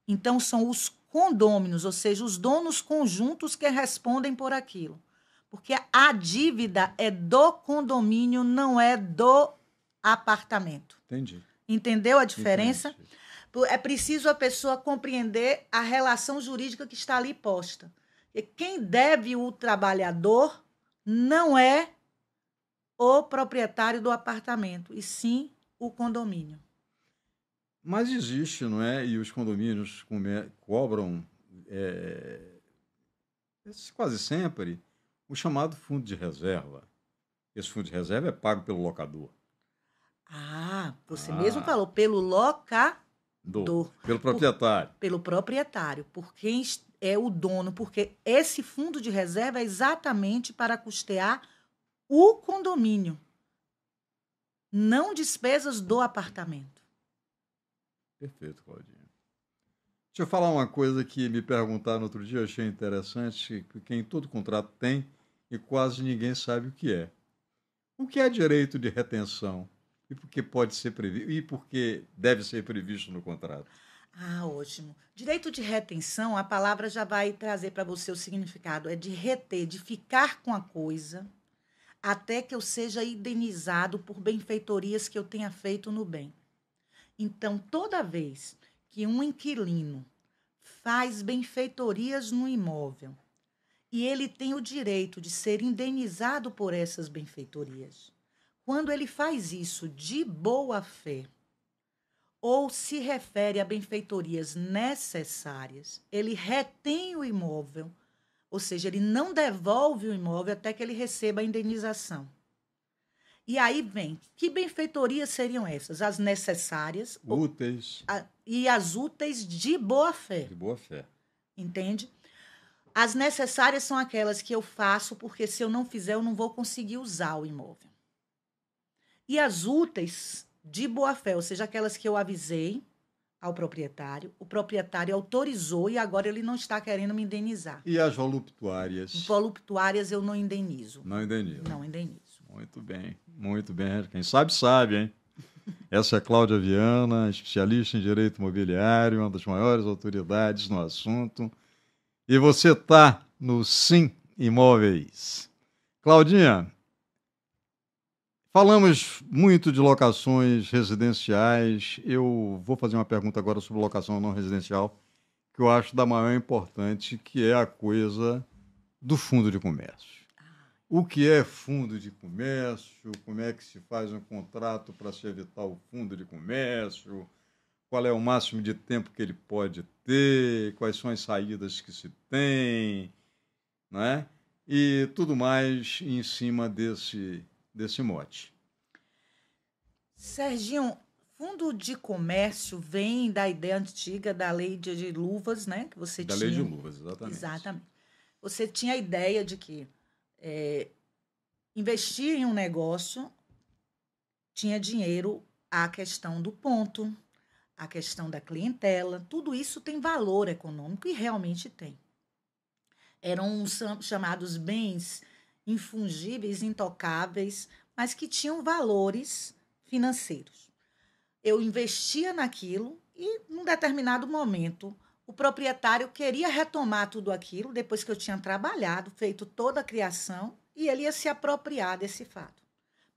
Então, são os condôminos, ou seja, os donos conjuntos que respondem por aquilo. Porque a dívida é do condomínio, não é do apartamento. Entendi. Entendeu a diferença? Entendi. É preciso a pessoa compreender a relação jurídica que está ali posta. E quem deve o trabalhador não é o proprietário do apartamento, e sim o condomínio. Mas existe, não é? E os condomínios cobram quase sempre o chamado fundo de reserva. Esse fundo de reserva é pago pelo locador. Você mesmo falou, pelo locador. Pelo proprietário. Pelo proprietário, por quem é o dono, porque esse fundo de reserva é exatamente para custear o condomínio, não despesas do apartamento. Perfeito, Claudinho. Deixa eu falar uma coisa que me perguntaram no outro dia, eu achei interessante, que quem todo contrato tem e quase ninguém sabe o que é. O que é direito de retenção? E por que pode ser previsto? E por que deve ser previsto no contrato? Ah, ótimo. Direito de retenção, a palavra já vai trazer para você o significado. É de reter, de ficar com a coisa, até que eu seja indenizado por benfeitorias que eu tenha feito no bem. Então, toda vez que um inquilino faz benfeitorias no imóvel e ele tem o direito de ser indenizado por essas benfeitorias, quando ele faz isso de boa fé, ou se refere a benfeitorias necessárias, ele retém o imóvel, ou seja, ele não devolve o imóvel até que ele receba a indenização. E aí vem, que benfeitorias seriam essas? As necessárias Úteis. E as úteis de boa fé. De boa fé. Entende? As necessárias são aquelas que eu faço porque se eu não fizer, eu não vou conseguir usar o imóvel. E as úteis de boa fé, ou seja, aquelas que eu avisei ao proprietário, o proprietário autorizou e agora ele não está querendo me indenizar. E as voluptuárias? Voluptuárias eu não indenizo. Não indenizo. Não indenizo. Muito bem, muito bem. Quem sabe, sabe, hein? Essa é Cláudia Viana, especialista em direito imobiliário, uma das maiores autoridades no assunto. E você está no Sim Imóveis. Claudinha, falamos muito de locações residenciais. Eu vou fazer uma pergunta agora sobre locação não residencial, que eu acho da maior importância, que é a coisa do fundo de comércio. O que é fundo de comércio? Como é que se faz um contrato para se evitar o fundo de comércio? Qual é o máximo de tempo que ele pode ter? Quais são as saídas que se tem? Né? E tudo mais em cima desse mote. Serginho, fundo de comércio vem da ideia antiga da lei de luvas, né? Que você Da tinha. lei de luvas, exatamente. Exatamente. Você tinha a ideia de que investir em um negócio tinha dinheiro, a questão do ponto, a questão da clientela, tudo isso tem valor econômico e realmente tem. Eram chamados bens infungíveis, intocáveis, mas que tinham valores financeiros. Eu investia naquilo e, num determinado momento, o proprietário queria retomar tudo aquilo, depois que eu tinha trabalhado, feito toda a criação, e ele ia se apropriar desse fato.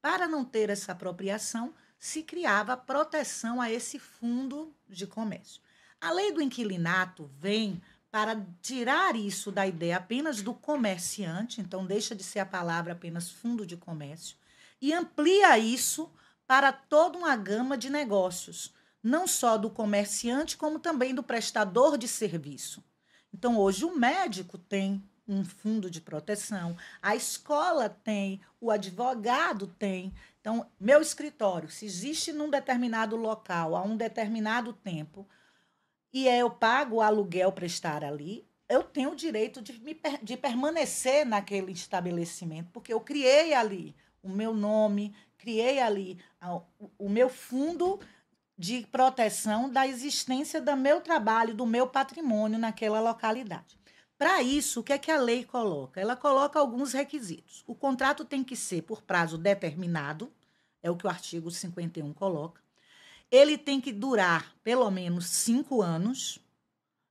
Para não ter essa apropriação, se criava proteção a esse fundo de comércio. A lei do inquilinato vem para tirar isso da ideia apenas do comerciante, então deixa de ser a palavra apenas fundo de comércio, e amplia isso para toda uma gama de negócios, não só do comerciante, como também do prestador de serviço. Então, hoje, o médico tem um fundo de proteção, a escola tem, o advogado tem. Então, meu escritório, se existe num determinado local, a um determinado tempo, e eu pago o aluguel para estar ali, eu tenho o direito de permanecer naquele estabelecimento, porque eu criei ali o meu nome, criei ali o meu fundo de proteção da existência do meu trabalho, do meu patrimônio naquela localidade. Para isso, o que é que a lei coloca? Ela coloca alguns requisitos. O contrato tem que ser por prazo determinado, é o que o artigo 51 coloca. Ele tem que durar pelo menos 5 anos.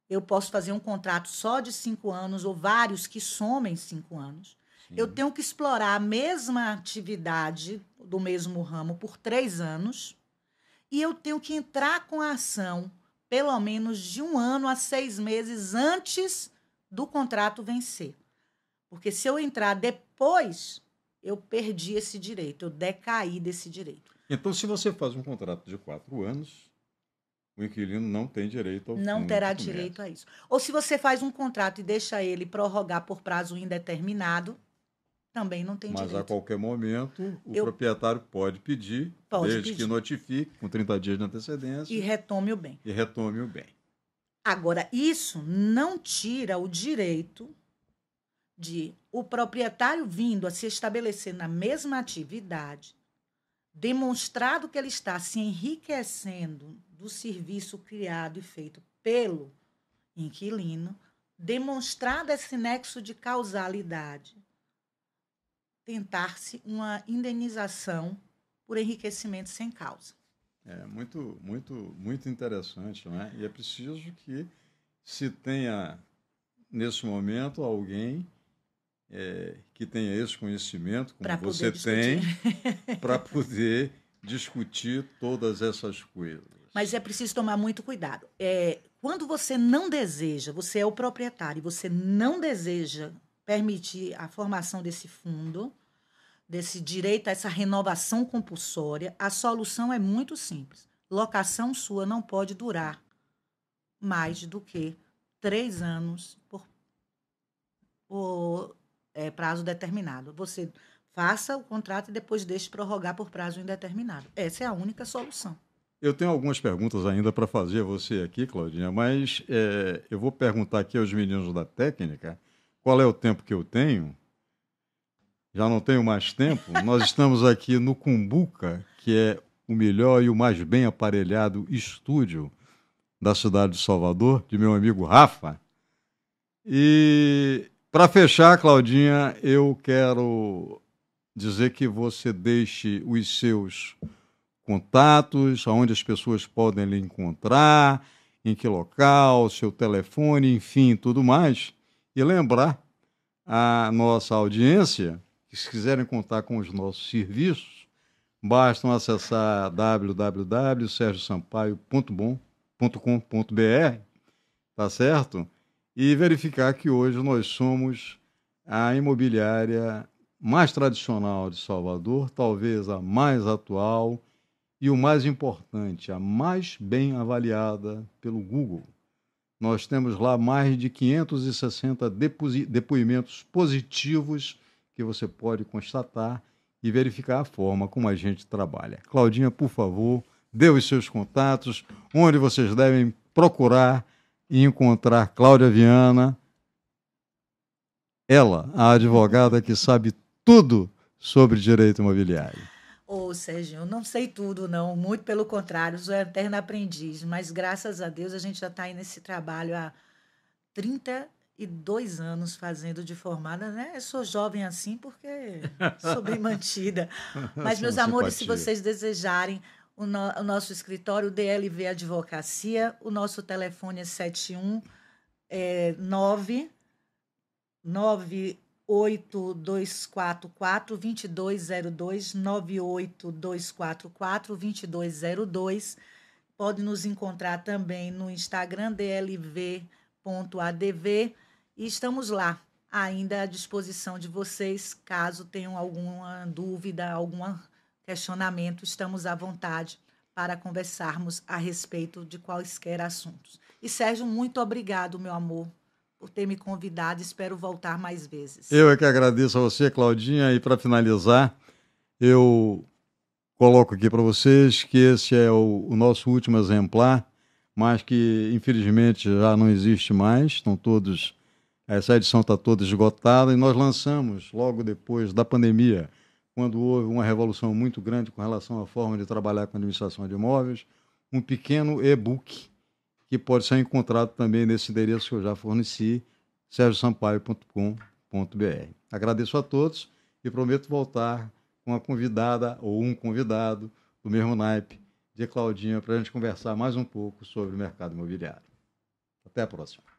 Eu posso fazer um contrato só de 5 anos ou vários que somem 5 anos. Sim. Eu tenho que explorar a mesma atividade do mesmo ramo por 3 anos. E eu tenho que entrar com a ação pelo menos de 1 ano a 6 meses antes do contrato vencer. Porque se eu entrar depois, eu perdi esse direito, eu decaí desse direito. Então, se você faz um contrato de 4 anos, o inquilino não tem direito ao fundo. Não terá direito a isso. Ou se você faz um contrato e deixa ele prorrogar por prazo indeterminado, também não tem direito. Mas a qualquer momento, o proprietário pode pedir, desde que notifique, com 30 dias de antecedência. E retome o bem. E retome o bem. Agora, isso não tira o direito de o proprietário vindo a se estabelecer na mesma atividade, demonstrado que ele está se enriquecendo do serviço criado e feito pelo inquilino, demonstrado esse nexo de causalidade, tentar-se uma indenização por enriquecimento sem causa. É muito interessante, não é? E é preciso que se tenha, nesse momento, alguém que tenha esse conhecimento, como você tem, para poder discutir todas essas coisas. Mas é preciso tomar muito cuidado. Quando você não deseja, você é o proprietário, e você não deseja permitir a formação desse fundo, desse direito a essa renovação compulsória, a solução é muito simples. Locação sua não pode durar mais do que 3 anos por prazo determinado. Você faça o contrato e depois deixe prorrogar por prazo indeterminado. Essa é a única solução. Eu tenho algumas perguntas ainda para fazer a você aqui, Claudinha, mas eu vou perguntar aqui aos meninos da técnica qual é o tempo que eu tenho. Já não tenho mais tempo. Nós estamos aqui no Cumbuca, que é o melhor e o mais bem aparelhado estúdio da cidade de Salvador, de meu amigo Rafa. E para fechar, Claudinha, eu quero dizer que você deixe os seus contatos, aonde as pessoas podem lhe encontrar, em que local, seu telefone, enfim, tudo mais. E lembrar a nossa audiência que, se quiserem contar com os nossos serviços, bastam acessar www.sergiosampaio.com.br, tá certo? E verificar que hoje nós somos a imobiliária mais tradicional de Salvador, talvez a mais atual e, o mais importante, a mais bem avaliada pelo Google. Nós temos lá mais de 560 depoimentos positivos que você pode constatar e verificar a forma como a gente trabalha. Claudinha, por favor, dê os seus contatos, onde vocês devem procurar e encontrar Cláudia Viana, ela, a advogada que sabe tudo sobre direito imobiliário. Sérgio, eu não sei tudo, não. Muito pelo contrário, sou eterna aprendiz. Mas, graças a Deus, a gente já está aí nesse trabalho há 32 anos fazendo de formada, né? Eu sou jovem assim porque sou bem mantida. Mas, meus amores, se vocês desejarem, o nosso escritório, DLV Advocacia, o nosso telefone é 71 98244-2202, 98244-2202. Pode nos encontrar também no Instagram, dlv.adv, e estamos lá, ainda à disposição de vocês, caso tenham alguma dúvida, algum questionamento, estamos à vontade para conversarmos a respeito de quaisquer assuntos. E, Sérgio, muito obrigado, meu amor, por ter me convidado. Espero voltar mais vezes. Eu é que agradeço a você, Claudinha. E, para finalizar, eu coloco aqui para vocês que esse é o nosso último exemplar, mas que, infelizmente, já não existe mais. Estão todos, essa edição está toda esgotada, e nós lançamos, logo depois da pandemia, quando houve uma revolução muito grande com relação à forma de trabalhar com a administração de imóveis, um pequeno e-book que pode ser encontrado também nesse endereço que eu já forneci, sergiosampaio.com.br. Agradeço a todos e prometo voltar com uma convidada ou um convidado do mesmo naipe de Claudinha para a gente conversar mais um pouco sobre o mercado imobiliário. Até a próxima.